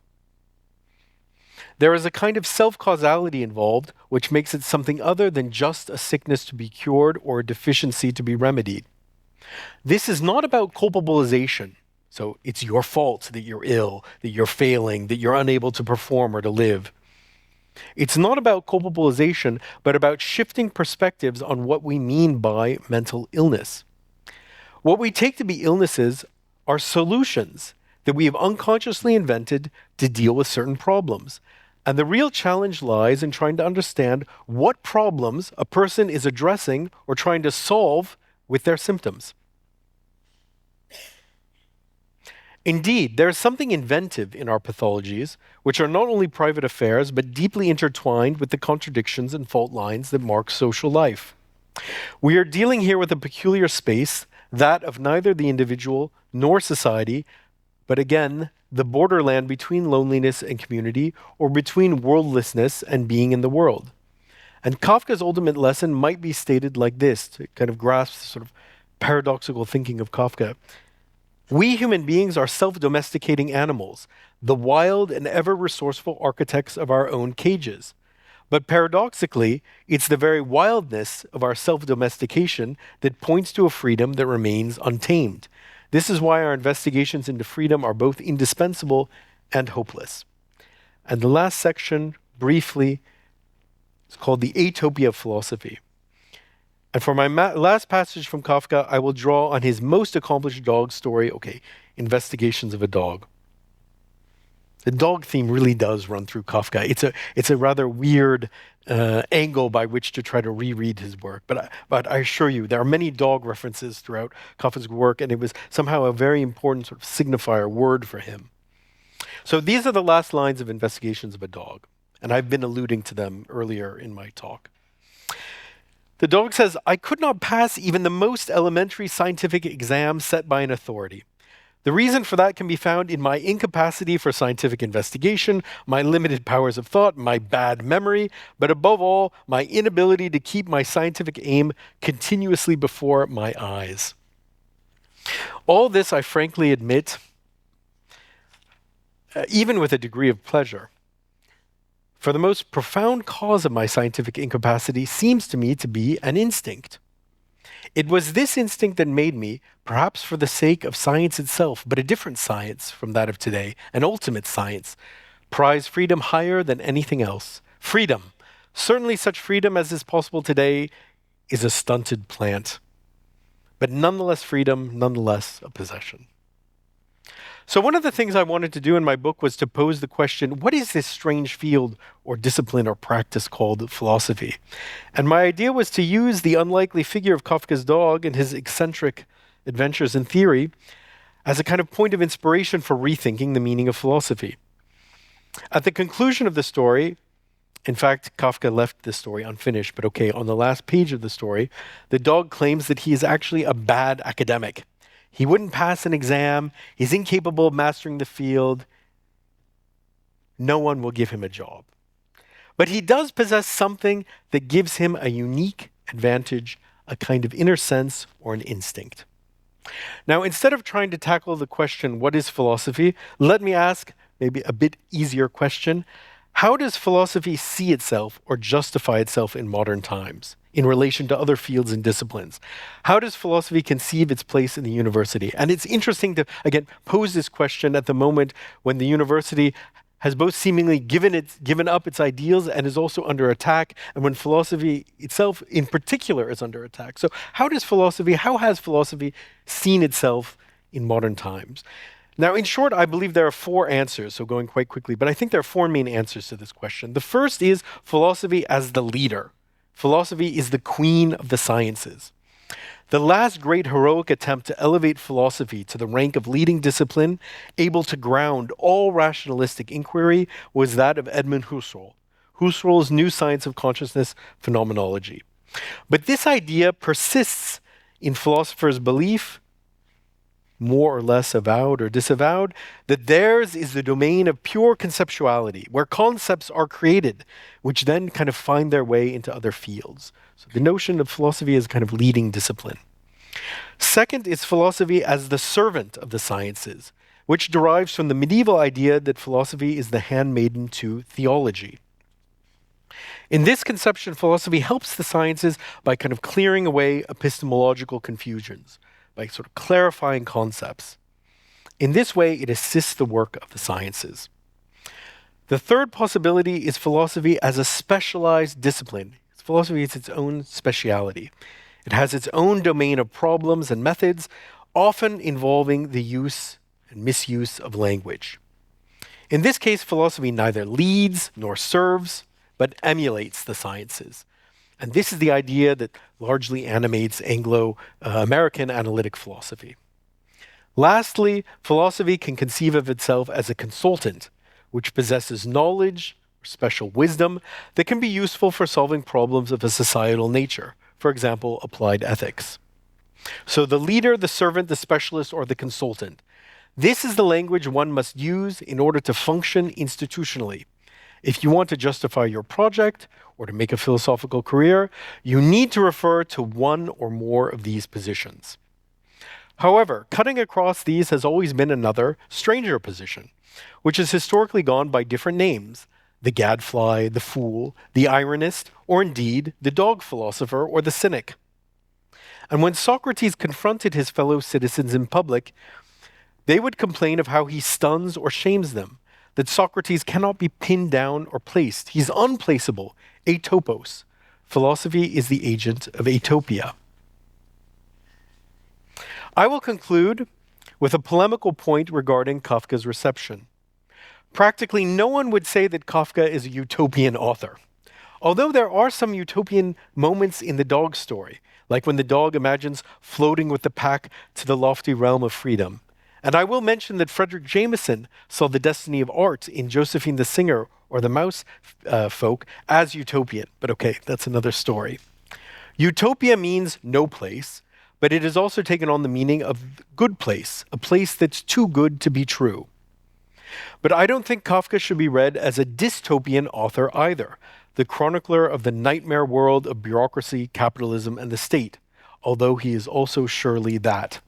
There is a kind of self-causality involved, which makes it something other than just a sickness to be cured or a deficiency to be remedied. This is not about culpabilization. So it's your fault that you're ill, that you're failing, that you're unable to perform or to live. It's not about culpabilization, but about shifting perspectives on what we mean by mental illness. What we take to be illnesses are solutions that we have unconsciously invented to deal with certain problems. And the real challenge lies in trying to understand what problems a person is addressing or trying to solve with their symptoms. Indeed, there is something inventive in our pathologies, which are not only private affairs, but deeply intertwined with the contradictions and fault lines that mark social life. We are dealing here with a peculiar space, that of neither the individual nor society, but again, the borderland between loneliness and community, or between worldlessness and being in the world. And Kafka's ultimate lesson might be stated like this, to kind of grasp the sort of paradoxical thinking of Kafka. We human beings are self-domesticating animals, the wild and ever-resourceful architects of our own cages. But paradoxically, it's the very wildness of our self-domestication that points to a freedom that remains untamed. This is why our investigations into freedom are both indispensable and hopeless. And the last section, briefly, is called the Atopia of Philosophy. And for my last passage from Kafka, I will draw on his most accomplished dog story, Investigations of a Dog. The dog theme really does run through Kafka. It's a rather weird angle by which to try to reread his work. But I assure you, there are many dog references throughout Kafka's work, and it was somehow a very important sort of signifier word for him. So these are the last lines of Investigations of a Dog, and I've been alluding to them earlier in my talk. The dog says, I could not pass even the most elementary scientific exam set by an authority. The reason for that can be found in my incapacity for scientific investigation, my limited powers of thought, my bad memory, but above all, my inability to keep my scientific aim continuously before my eyes. All this, I frankly admit, even with a degree of pleasure. For the most profound cause of my scientific incapacity seems to me to be an instinct. It was this instinct that made me, perhaps for the sake of science itself, but a different science from that of today, an ultimate science, prize freedom higher than anything else. Freedom, certainly such freedom as is possible today, is a stunted plant. But nonetheless freedom, nonetheless a possession. So one of the things I wanted to do in my book was to pose the question, what is this strange field or discipline or practice called philosophy? And my idea was to use the unlikely figure of Kafka's dog and his eccentric adventures in theory as a kind of point of inspiration for rethinking the meaning of philosophy. At the conclusion of the story, in fact, Kafka left this story unfinished, but on the last page of the story, the dog claims that he is actually a bad academic. He wouldn't pass an exam. He's incapable of mastering the field. No one will give him a job. But he does possess something that gives him a unique advantage, a kind of inner sense or an instinct. Now, instead of trying to tackle the question, what is philosophy? Let me ask maybe a bit easier question. How does philosophy see itself or justify itself in modern times in relation to other fields and disciplines? How does philosophy conceive its place in the university? And it's interesting to, again, pose this question at the moment when the university has both seemingly given up its ideals and is also under attack, and when philosophy itself in particular is under attack. So how has philosophy seen itself in modern times? Now, in short, I believe there are four answers, so going quite quickly, but I think there are four main answers to this question. The first is philosophy as the leader. Philosophy is the queen of the sciences. The last great heroic attempt to elevate philosophy to the rank of leading discipline, able to ground all rationalistic inquiry, was that of Edmund Husserl's new science of consciousness phenomenology. But this idea persists in philosophers' belief more or less avowed or disavowed, that theirs is the domain of pure conceptuality, where concepts are created, which then kind of find their way into other fields. So the notion of philosophy as kind of leading discipline. Second is philosophy as the servant of the sciences, which derives from the medieval idea that philosophy is the handmaiden to theology. In this conception, philosophy helps the sciences by kind of clearing away epistemological confusions, by sort of clarifying concepts. In this way, it assists the work of the sciences. The third possibility is philosophy as a specialized discipline. Philosophy is its own speciality. It has its own domain of problems and methods, often involving the use and misuse of language. In this case, philosophy neither leads nor serves, but emulates the sciences. And this is the idea that largely animates Anglo-American analytic philosophy. Lastly, philosophy can conceive of itself as a consultant, which possesses knowledge or special wisdom that can be useful for solving problems of a societal nature, for example, applied ethics. So the leader, the servant, the specialist, or the consultant. This is the language one must use in order to function institutionally. If you want to justify your project or to make a philosophical career, you need to refer to one or more of these positions. However, cutting across these has always been another, stranger position, which has historically gone by different names: the gadfly, the fool, the ironist, or indeed the dog philosopher or the cynic. And when Socrates confronted his fellow citizens in public, they would complain of how he stuns or shames them, that Socrates cannot be pinned down or placed. He's unplaceable, atopos. Philosophy is the agent of atopia. I will conclude with a polemical point regarding Kafka's reception. Practically no one would say that Kafka is a utopian author, although there are some utopian moments in the dog story, like when the dog imagines floating with the pack to the lofty realm of freedom. And I will mention that Frederick Jameson saw the destiny of art in Josephine the Singer or the Mouse Folk as utopian. But okay, that's another story. Utopia means no place, but it has also taken on the meaning of good place, a place that's too good to be true. But I don't think Kafka should be read as a dystopian author either, the chronicler of the nightmare world of bureaucracy, capitalism, and the state, although he is also surely that.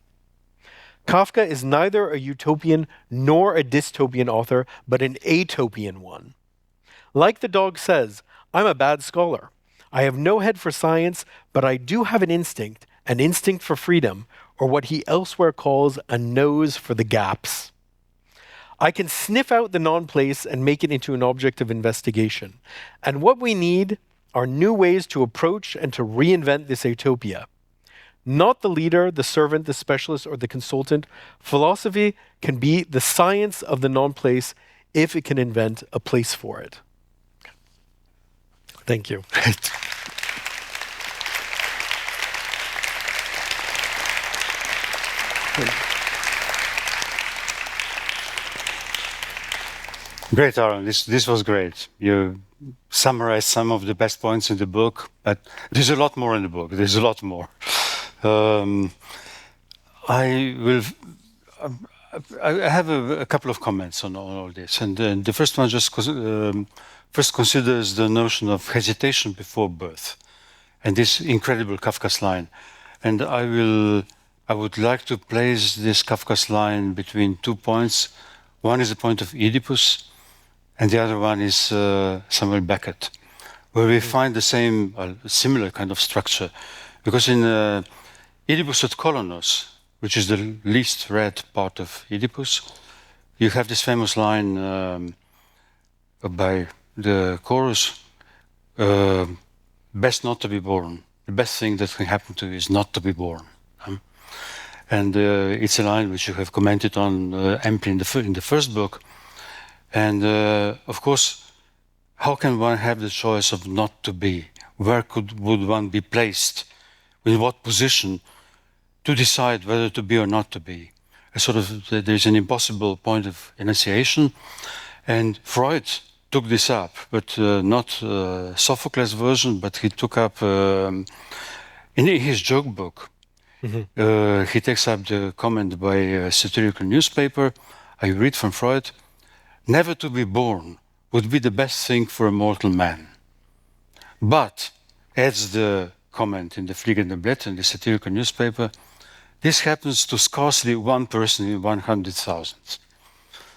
Kafka is neither a utopian nor a dystopian author, but an atopian one. Like the dog says, I'm a bad scholar. I have no head for science, but I do have an instinct for freedom, or what he elsewhere calls a nose for the gaps. I can sniff out the non-place and make it into an object of investigation. And what we need are new ways to approach and to reinvent this utopia. Not the leader, the servant, the specialist, or the consultant. Philosophy can be the science of the non-place if it can invent a place for it. Thank you. Great, Aaron. This was great. You summarized some of the best points in the book, but there's a lot more in the book. There's a lot more. I have a couple of comments on all this, and the first one just first considers the notion of hesitation before birth, and this incredible Kafka's line. And I would like to place this Kafka's line between 2 points. One is the point of Oedipus, and the other one is Samuel Beckett, where we find the same, similar kind of structure, because in Oedipus at Kolonos, which is the least read part of Oedipus, you have this famous line by the chorus, best not to be born. The best thing that can happen to you is not to be born. And it's a line which you have commented on amply in the first book. And of course, how can one have the choice of not to be? Where would one be placed? In what position to decide whether to be or not to be? There's an impossible point of enunciation. And Freud took this up, but not Sophocles' version, but he took up in his joke book. He takes up the comment by a satirical newspaper. I read from Freud, never to be born would be the best thing for a mortal man. But, adds the comment in the Fliegende Blatt, in the satirical newspaper, this happens to scarcely one person in 100,000.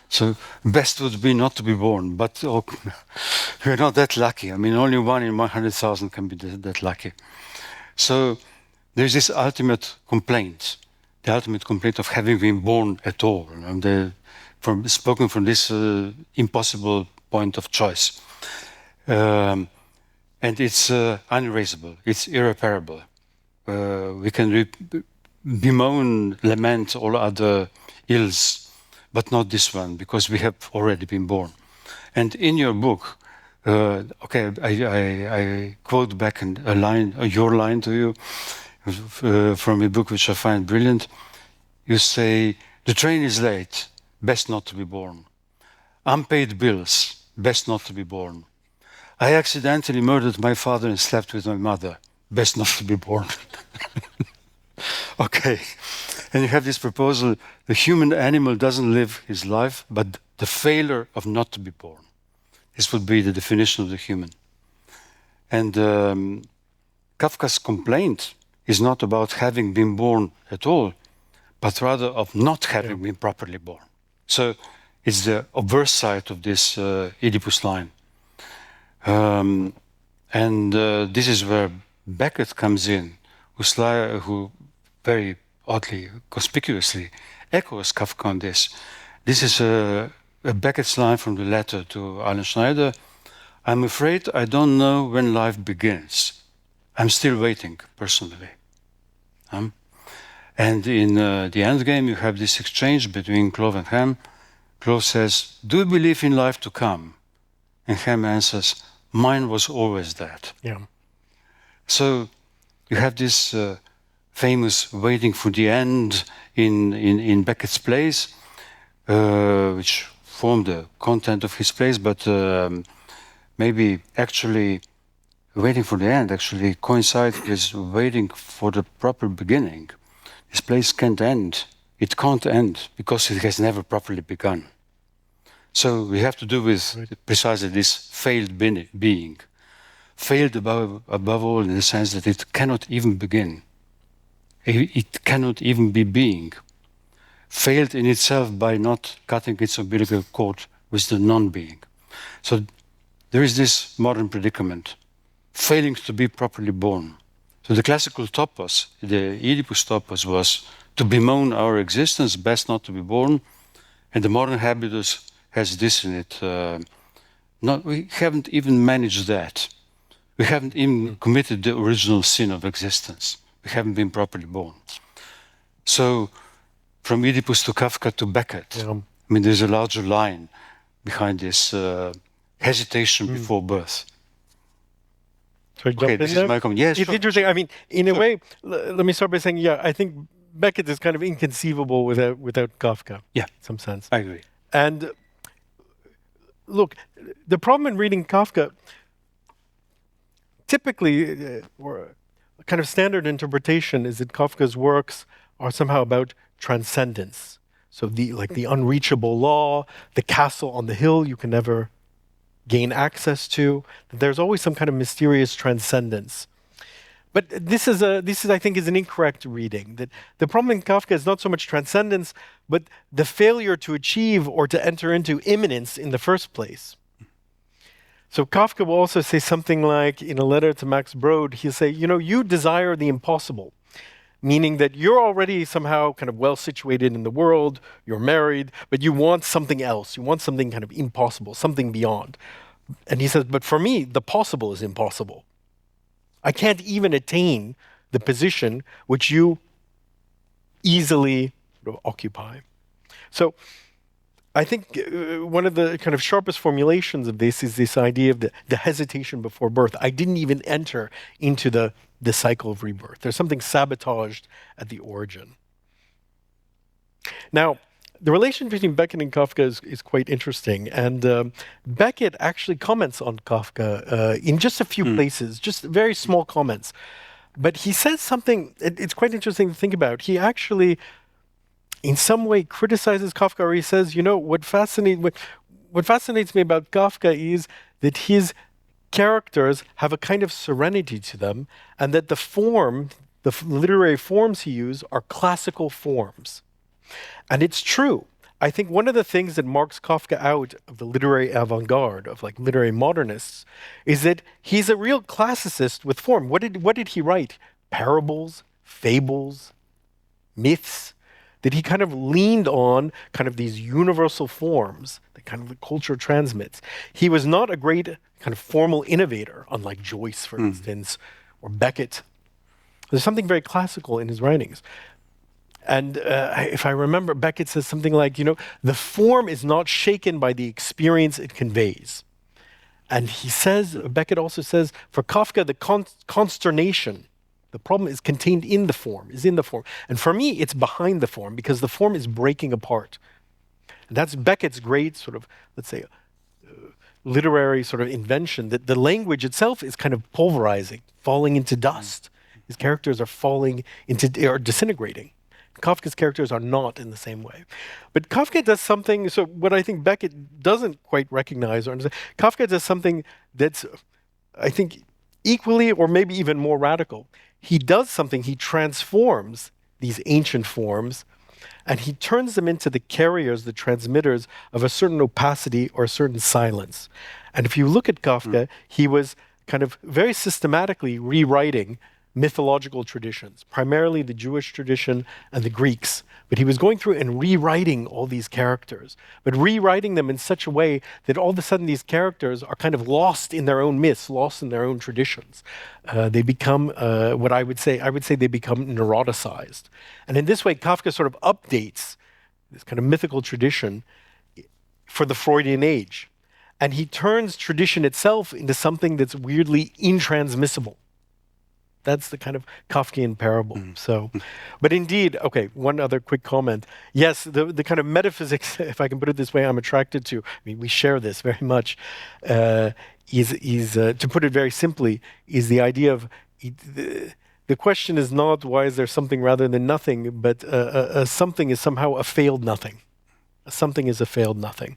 So best would be not to be born, but we're not that lucky. I mean, only one in 100,000 can be that lucky. So there's this ultimate complaint, the ultimate complaint of having been born at all. And spoken from this impossible point of choice. And it's unerasable, it's irreparable. We can bemoan, lament all other ills, but not this one, because we have already been born. And in your book, I quote back a line, your line to you, from a book which I find brilliant. You say, the train is late, best not to be born. Unpaid bills, best not to be born. I accidentally murdered my father and slept with my mother, best not to be born. Okay. And you have this proposal, the human animal doesn't live his life, but the failure of not to be born. This would be the definition of the human. And Kafka's complaint is not about having been born at all, but rather of not having been properly born. So it's the obverse side of this Oedipus line. This is where Beckett comes in, who very oddly, conspicuously echoes Kafka on this. This is a Beckett's line from the letter to Alan Schneider. I'm afraid I don't know when life begins. I'm still waiting, personally. And in the end game, you have this exchange between Clove and Ham. Clove says, do you believe in life to come? And Ham answers, mine was always that. Yeah. So you have this famous waiting for the end in Beckett's plays, which form the content of his plays, but maybe actually waiting for the end actually coincides with waiting for the proper beginning. This place can't end. It can't end because it has never properly begun. So we have to do with precisely this failed being. Failed above all in the sense that it cannot even begin. It cannot even be being. Failed in itself by not cutting its umbilical cord with the non-being. So there is this modern predicament, failing to be properly born. So the classical topos, the Oedipus topos, was to bemoan our existence, best not to be born, and the modern habitus has this in it. We haven't even managed that. We haven't even committed the original sin of existence. We haven't been properly born. So, from Oedipus to Kafka to Beckett, I mean, there's a larger line behind this hesitation before birth. Okay, this is my comment. Yes, it's interesting. I mean, in a way, let me start by saying, I think Beckett is kind of inconceivable without Kafka. Yeah, in some sense. I agree. And look, the problem in reading Kafka, typically, or a kind of standard interpretation is that Kafka's works are somehow about transcendence. So the unreachable law, the castle on the hill you can never gain access to. There's always some kind of mysterious transcendence. But this is I think is an incorrect reading. That the problem in Kafka is not so much transcendence, but the failure to achieve or to enter into immanence in the first place. So Kafka will also say something like, in a letter to Max Brod, he'll say, you desire the impossible, meaning that you're already somehow kind of well situated in the world, you're married, but you want something else. You want something kind of impossible, something beyond. And he says, but for me, the possible is impossible. I can't even attain the position which you easily occupy. So I think one of the kind of sharpest formulations of this is this idea of the hesitation before birth. I didn't even enter into the cycle of rebirth. There's something sabotaged at the origin. Now, the relation between Beckett and Kafka is quite interesting. And Beckett actually comments on Kafka in just a few places, just very small comments. But he says something, it's quite interesting to think about. He actually, in some way, criticizes Kafka, or he says, what fascinates me about Kafka is that his characters have a kind of serenity to them, and that the literary forms he uses are classical forms. And it's true. I think one of the things that marks Kafka out of the literary avant-garde, of like literary modernists, is that he's a real classicist with form. What did he write? Parables, fables, myths, that he kind of leaned on kind of these universal forms that kind of the culture transmits. He was not a great kind of formal innovator, unlike Joyce, for instance, or Beckett. There's something very classical in his writings. And if I remember, Beckett says something like, the form is not shaken by the experience it conveys. And Beckett also says, for Kafka, the consternation, the problem is contained in the form, is in the form. And for me, it's behind the form, because the form is breaking apart. And that's Beckett's great sort of, let's say, literary sort of invention, that the language itself is kind of pulverizing, falling into dust. His characters are disintegrating. Kafka's characters are not in the same way. But Kafka does something, so what I think Beckett doesn't quite recognize or understand, Kafka does something that's, I think, equally or maybe even more radical. He transforms these ancient forms, and he turns them into the carriers, the transmitters of a certain opacity or a certain silence. And if you look at Kafka, he was kind of very systematically rewriting mythological traditions, primarily the Jewish tradition and the Greeks. But he was going through and rewriting all these characters, but rewriting them in such a way that all of a sudden these characters are kind of lost in their own myths, lost in their own traditions. They become what I would say they become neuroticized. And in this way, Kafka sort of updates this kind of mythical tradition for the Freudian age. And he turns tradition itself into something that's weirdly intransmissible. That's the kind of Kafkian parable. But indeed, okay, one other quick comment. Yes, the kind of metaphysics, if I can put it this way, I'm attracted to, I mean, we share this very much, to put it very simply, is the idea of, the question is not why is there something rather than nothing, but something is somehow a failed nothing. Something is a failed nothing.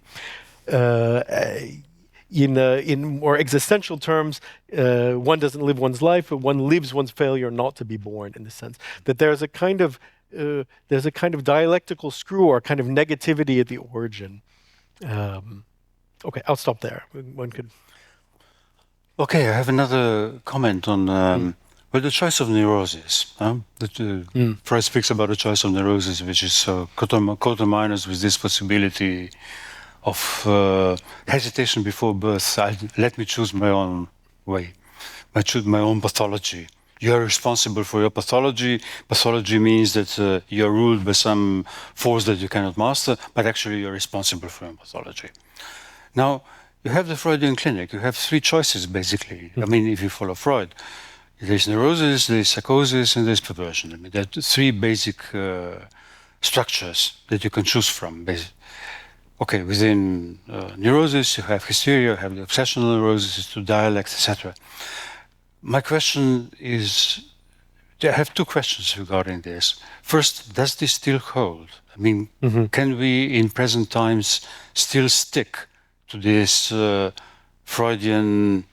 In more existential terms, one doesn't live one's life, but one lives one's failure not to be born, in the sense that there's a kind of dialectical screw or kind of negativity at the origin. Okay, I'll stop there. One could. Okay, I have another comment on the choice of neurosis. Freud speaks about the choice of neurosis, which is coterminous with this possibility of hesitation before birth. Let me choose my own way. I choose my own pathology. You are responsible for your pathology. Pathology means that you are ruled by some force that you cannot master, but actually you're responsible for your pathology. Now, you have the Freudian clinic. You have three choices, basically. I mean, if you follow Freud, there's neurosis, there's psychosis, and there's perversion. I mean, there are three basic structures that you can choose from, basically. Okay, within neurosis, you have hysteria, you have the obsessional neurosis, to dialects, etc. My question is, I have two questions regarding this. First, does this still hold? I mean, can we in present times still stick to this Freudian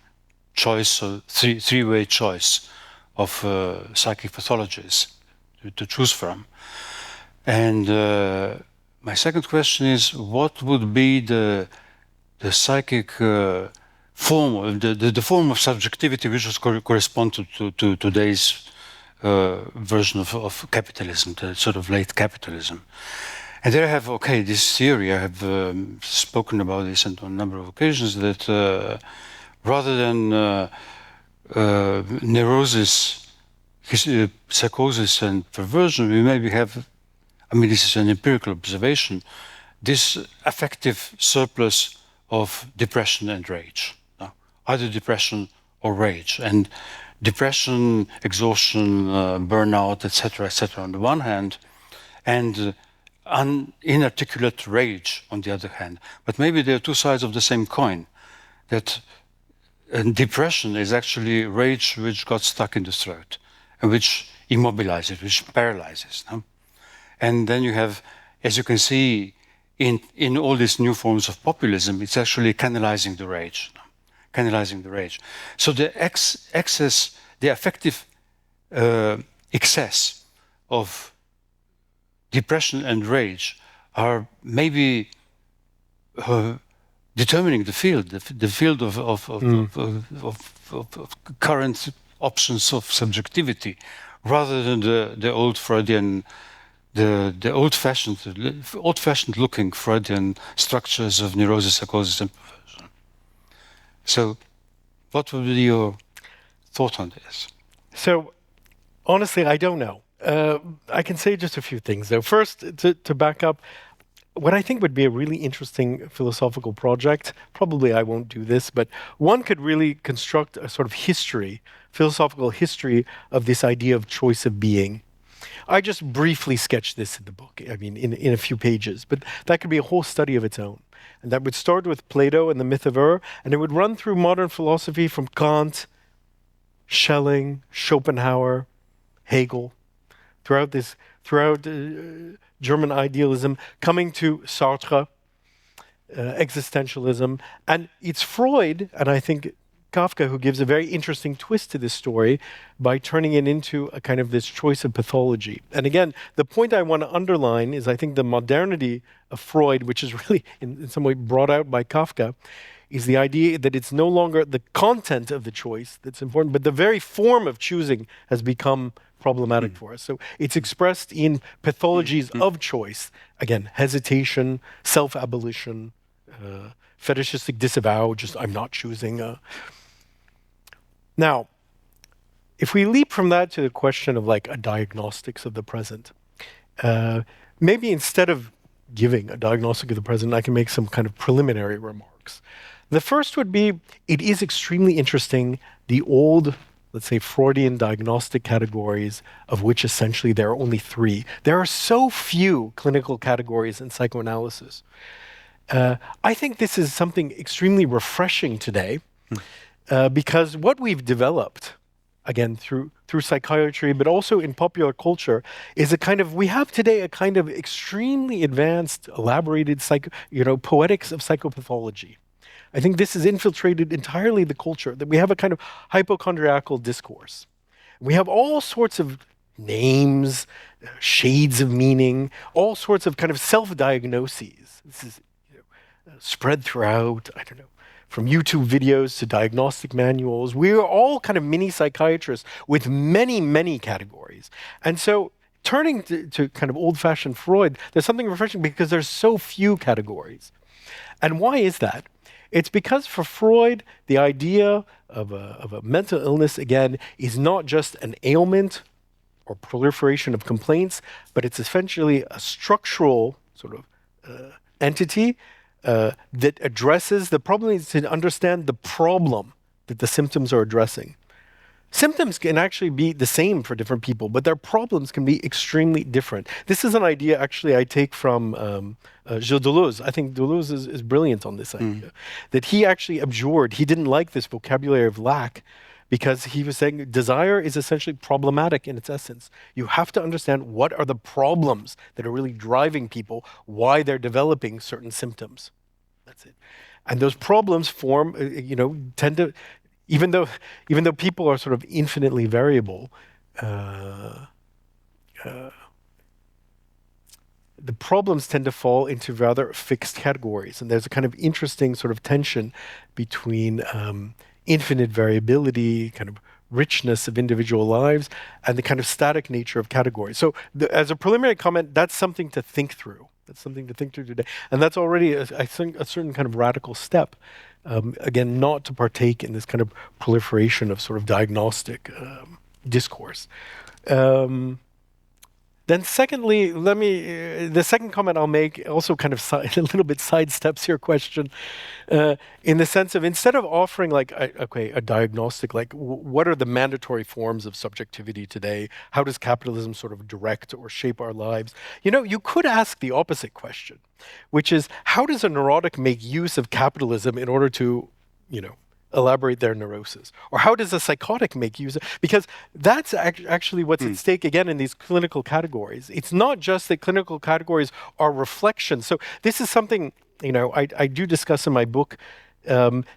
choice, or three-way choice of psychic pathologies to choose from? And my second question is, what would be the psychic form, or the form of subjectivity which would correspond to today's version of capitalism, the sort of late capitalism? And there I have, this theory, I have spoken about this on a number of occasions, that rather than neurosis, psychosis and perversion, we maybe have, I mean, this is an empirical observation, this affective surplus of depression and rage. Either depression or rage. And depression, exhaustion, burnout, etc., on the one hand, and inarticulate rage on the other hand. But maybe they are two sides of the same coin. That depression is actually rage which got stuck in the throat. and which immobilizes, which paralyzes. No? And then you have, as you can see, in all these new forms of populism, it's actually canalizing the rage. No? Canalizing the rage. So the excess, the affective excess of depression and rage are maybe determining the field, the field of current options of subjectivity, rather than the old Freudian, the old-fashioned looking Freudian structures of neurosis, psychosis, and perversion. So, what would be your thought on this? So, honestly, I don't know. I can say just a few things, though. First, to back up, what I think would be a really interesting philosophical project, probably I won't do this, but one could really construct a sort of history, philosophical history of this idea of choice of being. I just briefly sketched this in the book, I mean, in a few pages, but that could be a whole study of its own. And that would start with Plato and the myth of Ur, and it would run through modern philosophy from Kant, Schelling, Schopenhauer, Hegel, throughout German idealism, coming to Sartre, existentialism, and it's Freud, and I think Kafka, who gives a very interesting twist to this story by turning it into a kind of this choice of pathology. And again, the point I want to underline is I think the modernity of Freud, which is really in some way brought out by Kafka, is the idea that it's no longer the content of the choice that's important, but the very form of choosing has become problematic for us. So it's expressed in pathologies of choice. Again, hesitation, self-abolition, fetishistic disavow, just I'm not choosing. Now, if we leap from that to the question of like a diagnostics of the present, maybe instead of giving a diagnostic of the present, I can make some kind of preliminary remarks. The first would be, it is extremely interesting, the old, let's say, Freudian diagnostic categories, of which essentially there are only 3. There are so few clinical categories in psychoanalysis. I think this is something extremely refreshing today, because what we've developed, again, through psychiatry, but also in popular culture, is we have today a kind of extremely advanced, elaborated poetics of psychopathology. I think this has infiltrated entirely the culture, that we have a kind of hypochondriacal discourse. We have all sorts of names, shades of meaning, all sorts of kind of self-diagnoses. This is spread throughout, I don't know, from YouTube videos to diagnostic manuals. We are all kind of mini psychiatrists with many, many categories. And so turning to kind of old-fashioned Freud, there's something refreshing because there's so few categories. And why is that? It's because for Freud, the idea of a mental illness, again, is not just an ailment or proliferation of complaints, but it's essentially a structural sort of entity that addresses the problem. Is to understand the problem that the symptoms are addressing. Symptoms can actually be the same for different people, but their problems can be extremely different. This is an idea actually I take from Gilles Deleuze. I think Deleuze is brilliant on this idea, that he actually abjured. He didn't like this vocabulary of lack because he was saying desire is essentially problematic in its essence. You have to understand what are the problems that are really driving people, why they're developing certain symptoms. That's it. And those problems form, tend to, even though people are sort of infinitely variable, the problems tend to fall into rather fixed categories. And there's a kind of interesting sort of tension between infinite variability, kind of richness of individual lives, and the kind of static nature of categories. So as a preliminary comment, that's something to think through. That's something to think through today. And that's already, I think, a certain kind of radical step. Again, not to partake in this kind of proliferation of sort of diagnostic discourse. Then secondly, the second comment I'll make also kind of a little bit sidesteps your question, in the sense of instead of offering a diagnostic, what are the mandatory forms of subjectivity today? How does capitalism sort of direct or shape our lives? You could ask the opposite question, which is how does a neurotic make use of capitalism in order to, elaborate their neurosis? Or how does a psychotic make use of, because that's actually what's at stake again in these clinical categories. It's not just that clinical categories are reflections. So this is something, I do discuss in my book,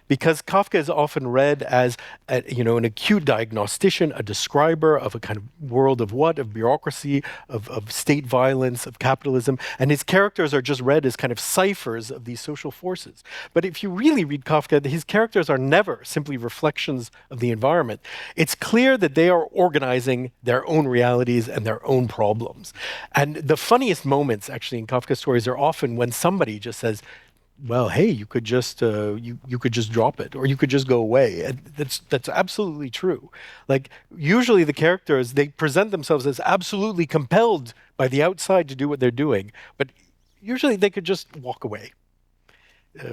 because Kafka is often read as an acute diagnostician, a describer of a kind of world of bureaucracy, of state violence, of capitalism, and his characters are just read as kind of ciphers of these social forces. But if you really read Kafka, his characters are never simply reflections of the environment. It's clear that they are organizing their own realities and their own problems. And the funniest moments actually in Kafka stories are often when somebody just says, well, hey, you could just you could just drop it, or you could just go away. And that's absolutely true. Like usually the characters, they present themselves as absolutely compelled by the outside to do what they're doing, but usually they could just walk away.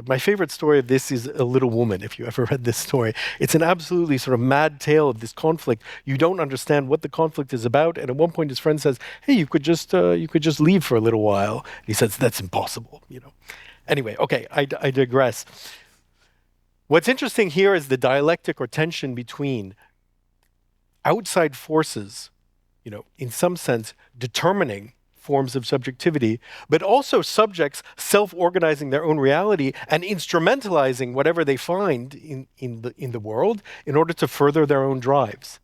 My favorite story of this is A Little Woman, if you ever read this story. It's an absolutely sort of mad tale of this conflict. You don't understand what the conflict is about, and at one point his friend says, hey, you could just leave for a little while. And he says, that's impossible, Anyway, okay, I digress. What's interesting here is the dialectic or tension between outside forces, in some sense, determining forms of subjectivity, but also subjects self-organizing their own reality and instrumentalizing whatever they find in the world in order to further their own drives.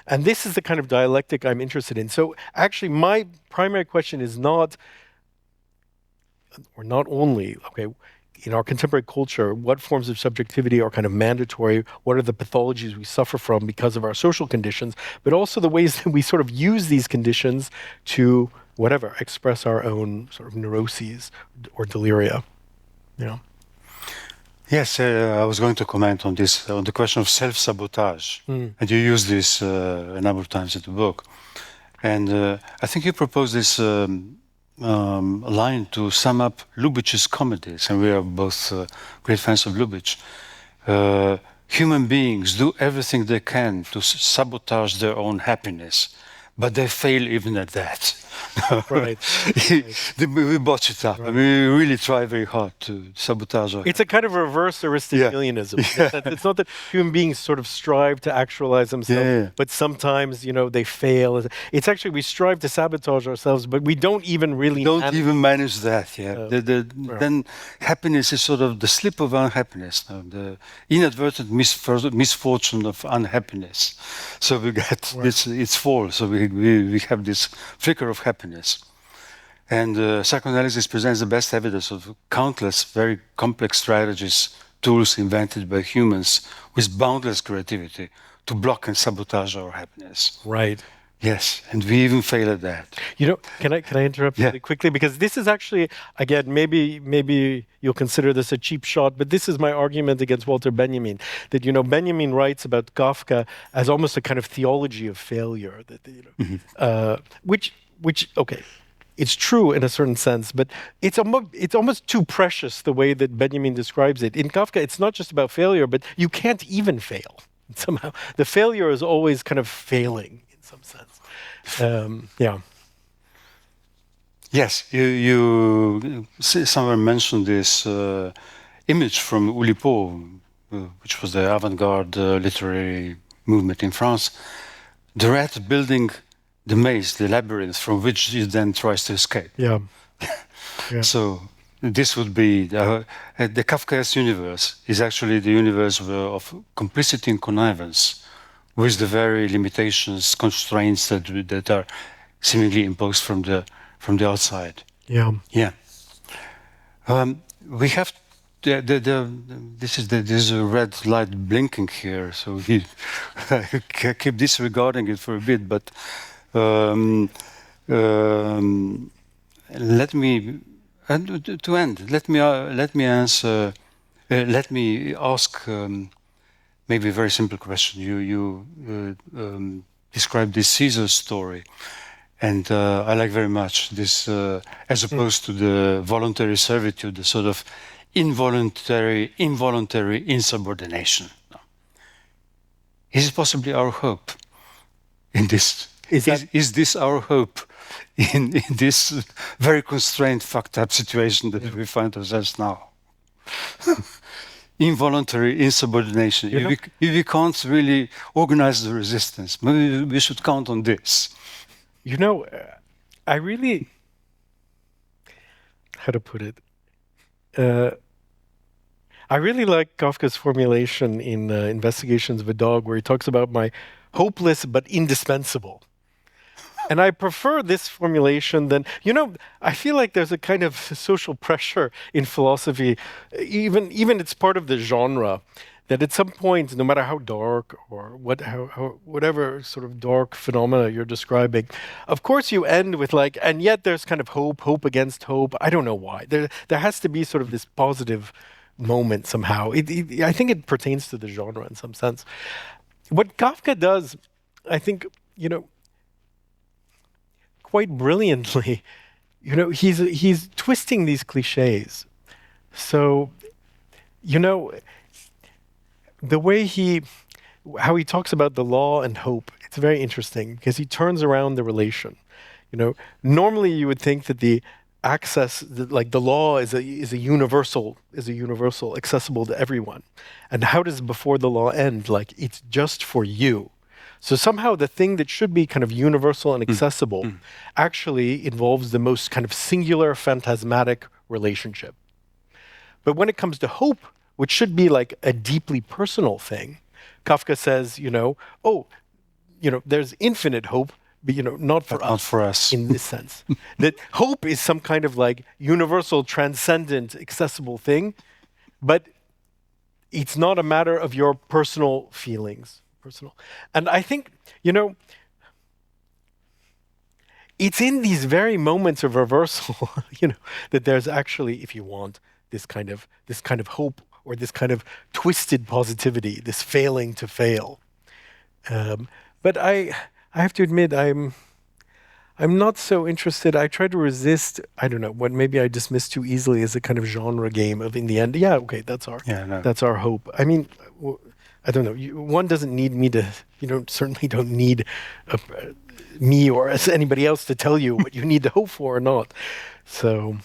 And this is the kind of dialectic I'm interested in. So actually, my primary question is not only, in our contemporary culture, what forms of subjectivity are kind of mandatory, what are the pathologies we suffer from because of our social conditions, but also the ways that we sort of use these conditions to, express our own sort of neuroses or deliria. Yes, I was going to comment on this, on the question of self-sabotage. And you use this a number of times in the book. And I think you propose this line to sum up Lubitsch's comedies, and we are both great fans of Lubitsch. Human beings do everything they can to sabotage their own happiness, but they fail even at that. Right. We botch it up. Right. I mean, we really try very hard to sabotage. It's a kind of reverse Aristotelianism. Yeah. It's not that human beings sort of strive to actualize themselves, but sometimes, they fail. It's actually we strive to sabotage ourselves, but we don't even really manage that. Yeah. Then happiness is sort of the slip of unhappiness, the inadvertent misfortune of unhappiness. So we get its fall. So we have this flicker of happiness. And psychoanalysis presents the best evidence of countless very complex strategies, tools invented by humans with boundless creativity to block and sabotage our happiness. Right. Yes, and we even fail at that. Can I interrupt really quickly? Because this is actually, again, maybe you'll consider this a cheap shot, but this is my argument against Walter Benjamin. That, Benjamin writes about Kafka as almost a kind of theology of failure. That, which, okay, it's true in a certain sense, but it's almost too precious the way that Benjamin describes it. In Kafka, it's not just about failure, but you can't even fail. Somehow, the failure is always kind of failing in some sense. Yes, you somewhere mentioned this image from Oulipo, which was the avant-garde literary movement in France. The rat building the maze, the labyrinth, from which he then tries to escape. Yeah. So this would be the Kafkaesque universe is actually the universe of complicity and connivance with the very limitations, constraints that are seemingly imposed from the outside. Yeah. Yeah. We have this is a red light blinking here, so I keep disregarding it for a bit, but. Let me to end. Let me answer. Let me ask maybe a very simple question. You described this Caesar story, and I like very much this as opposed to the voluntary servitude, the sort of involuntary insubordination. Is it possibly our hope in this? Is this our hope in this very constrained, fucked up situation that we find ourselves now? involuntary insubordination. If we can't really organize the resistance, maybe we should count on this. You know, I really, how to put it? I really like Kafka's formulation in Investigations of a Dog, where he talks about my hopeless but indispensable. And I prefer this formulation than, I feel like there's a kind of social pressure in philosophy, even it's part of the genre, that at some point, no matter how dark or whatever sort of dark phenomena you're describing, of course you end with like, and yet there's kind of hope against hope. I don't know why. There has to be sort of this positive moment somehow. I think it pertains to the genre in some sense. What Kafka does, I think, quite brilliantly, he's twisting these cliches. So, the way how he talks about the law and hope, it's very interesting because he turns around the relation. Normally you would think that the access, like the law is a universal, accessible to everyone. And how does before the law end? Like it's just for you. So somehow the thing that should be kind of universal and accessible actually involves the most kind of singular, phantasmatic relationship. But when it comes to hope, which should be like a deeply personal thing, Kafka says, there's infinite hope, but not for us in this sense. That hope is some kind of like universal, transcendent, accessible thing, but it's not a matter of your personal feelings. And I think, it's in these very moments of reversal, that there's actually, if you want, this kind of hope or this kind of twisted positivity, this failing to fail. But I have to admit, I'm not so interested. I try to resist. I don't know what. Maybe I dismiss too easily as a kind of genre game of in the end. Yeah, okay, that's our hope. I mean, I don't know. One doesn't need me to. Certainly don't need me or anybody else to tell you what you need to hope for or not. So.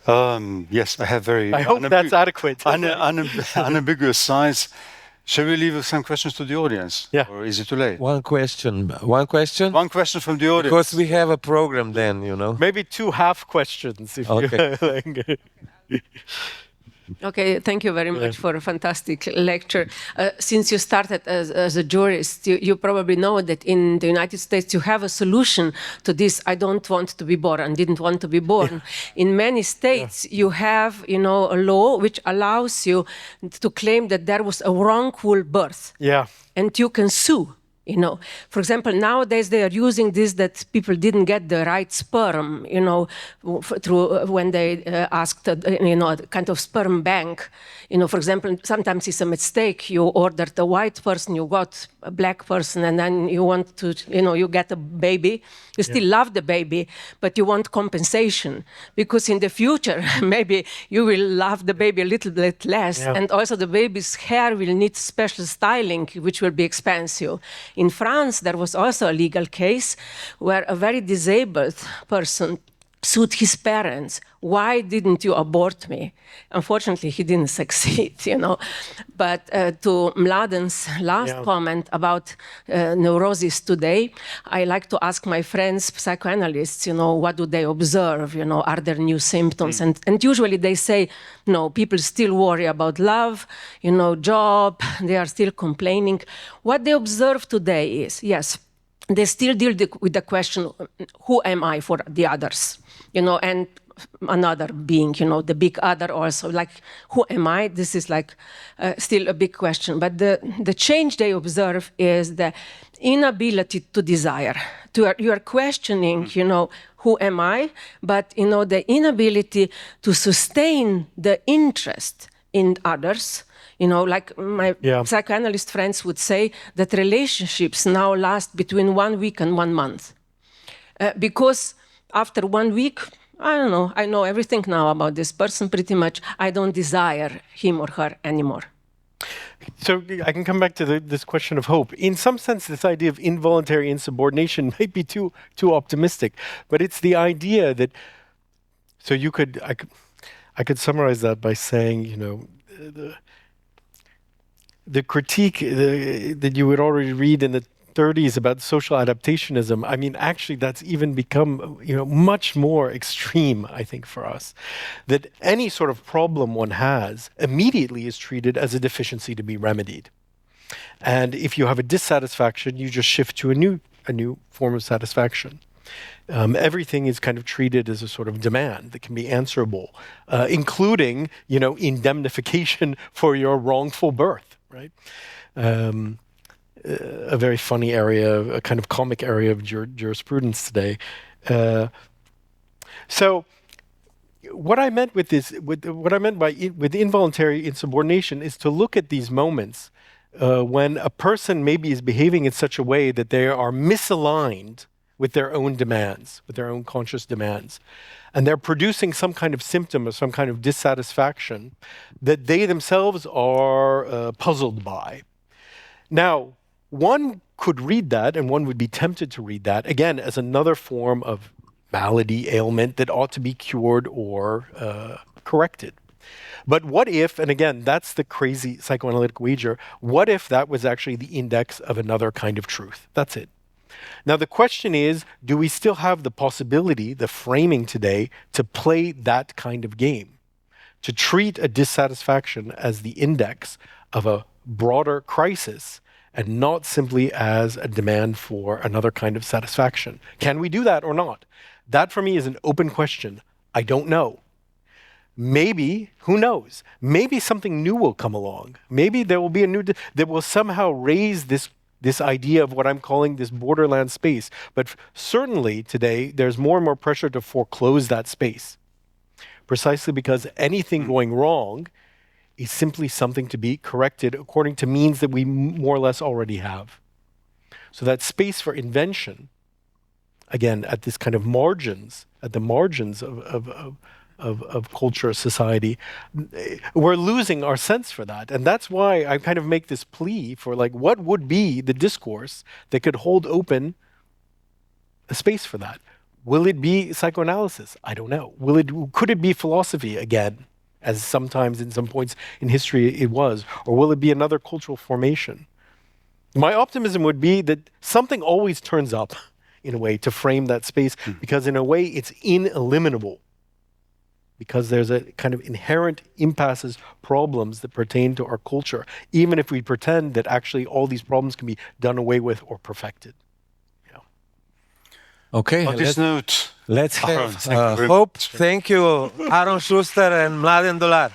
Yes, I have very. I hope that's adequate. Unambiguous signs. Shall we leave some questions to the audience? Yeah. Or is it too late? One question. One question from the audience. Because we have a program then, Maybe 2 half questions if okay. you like. Okay, thank you very much for a fantastic lecture. Since you started as a jurist, you probably know that in the United States you have a solution to this, I don't want to be born, didn't want to be born. In many states you have, a law which allows you to claim that there was a wrongful birth. Yeah. And you can sue. For example, nowadays they are using this that people didn't get the right sperm, through when they asked, a kind of sperm bank. For example, sometimes it's a mistake. You ordered a white person, you got a black person, and then you want to, you get a baby. You still love the baby, but you want compensation because in the future, maybe you will love the baby a little bit less. Yeah. And also the baby's hair will need special styling, which will be expensive. In France, there was also a legal case where a very disabled person sued his parents. Why didn't you abort me? Unfortunately, he didn't succeed, But to Mladen's last comment about neurosis today, I like to ask my friends, psychoanalysts, what do they observe? Are there new symptoms? And usually they say, no, people still worry about love, job, they are still complaining. What they observe today is, yes, they still deal with the question, who am I for the others? And another being, the big other also, like, who am I? This is like still a big question. But the change they observe is the inability to desire. You are questioning, who am I? But, the inability to sustain the interest in others. Like my psychoanalyst friends would say that relationships now last between 1 week and 1 month. Because after 1 week, I don't know, I know everything now about this person pretty much. I don't desire him or her anymore. So I can come back to this question of hope. In some sense, this idea of involuntary insubordination might be too optimistic, but it's the idea that, so I could summarize that by saying, the critique that you would already read in the 30s about social adaptationism, I mean, actually, that's even become, much more extreme, I think, for us. That any sort of problem one has immediately is treated as a deficiency to be remedied. And if you have a dissatisfaction, you just shift to a new form of satisfaction. Everything is kind of treated as a sort of demand that can be answerable, including, indemnification for your wrongful birth, right? A very funny area, a kind of comic area of jurisprudence today. So, what I meant with this, what I meant with involuntary insubordination, is to look at these moments when a person maybe is behaving in such a way that they are misaligned with their own demands, with their own conscious demands. And they're producing some kind of symptom or some kind of dissatisfaction that they themselves are puzzled by. Now, one could read that, and one would be tempted to read that, again, as another form of malady, ailment that ought to be cured or corrected. But what if, and again, that's the crazy psychoanalytic wager, what if that was actually the index of another kind of truth? That's it. Now, the question is, do we still have the possibility, the framing today, to play that kind of game? To treat a dissatisfaction as the index of a broader crisis and not simply as a demand for another kind of satisfaction. Can we do that or not? That for me is an open question. I don't know. Maybe, who knows? Maybe something new will come along. Maybe there will be a new, that will somehow raise this idea of what I'm calling this borderland space. But certainly today, there's more and more pressure to foreclose that space. Precisely because anything going wrong is simply something to be corrected according to means that we more or less already have. So that space for invention, again, at this kind of margins, at the margins of culture, society, we're losing our sense for that. And that's why I kind of make this plea for what would be the discourse that could hold open a space for that? Will it be psychoanalysis? I don't know. Could it be philosophy again, as sometimes in some points in history it was? Or will it be another cultural formation? My optimism would be that something always turns up, in a way, to frame that space, because in a way it's ineliminable. Because there's a kind of inherent impasses, problems that pertain to our culture, even if we pretend that actually all these problems can be done away with or perfected. Okay. On this note, Let's Aaron, have thank you very hope. much. Thank you, Aaron Schuster and Mladen Dolar.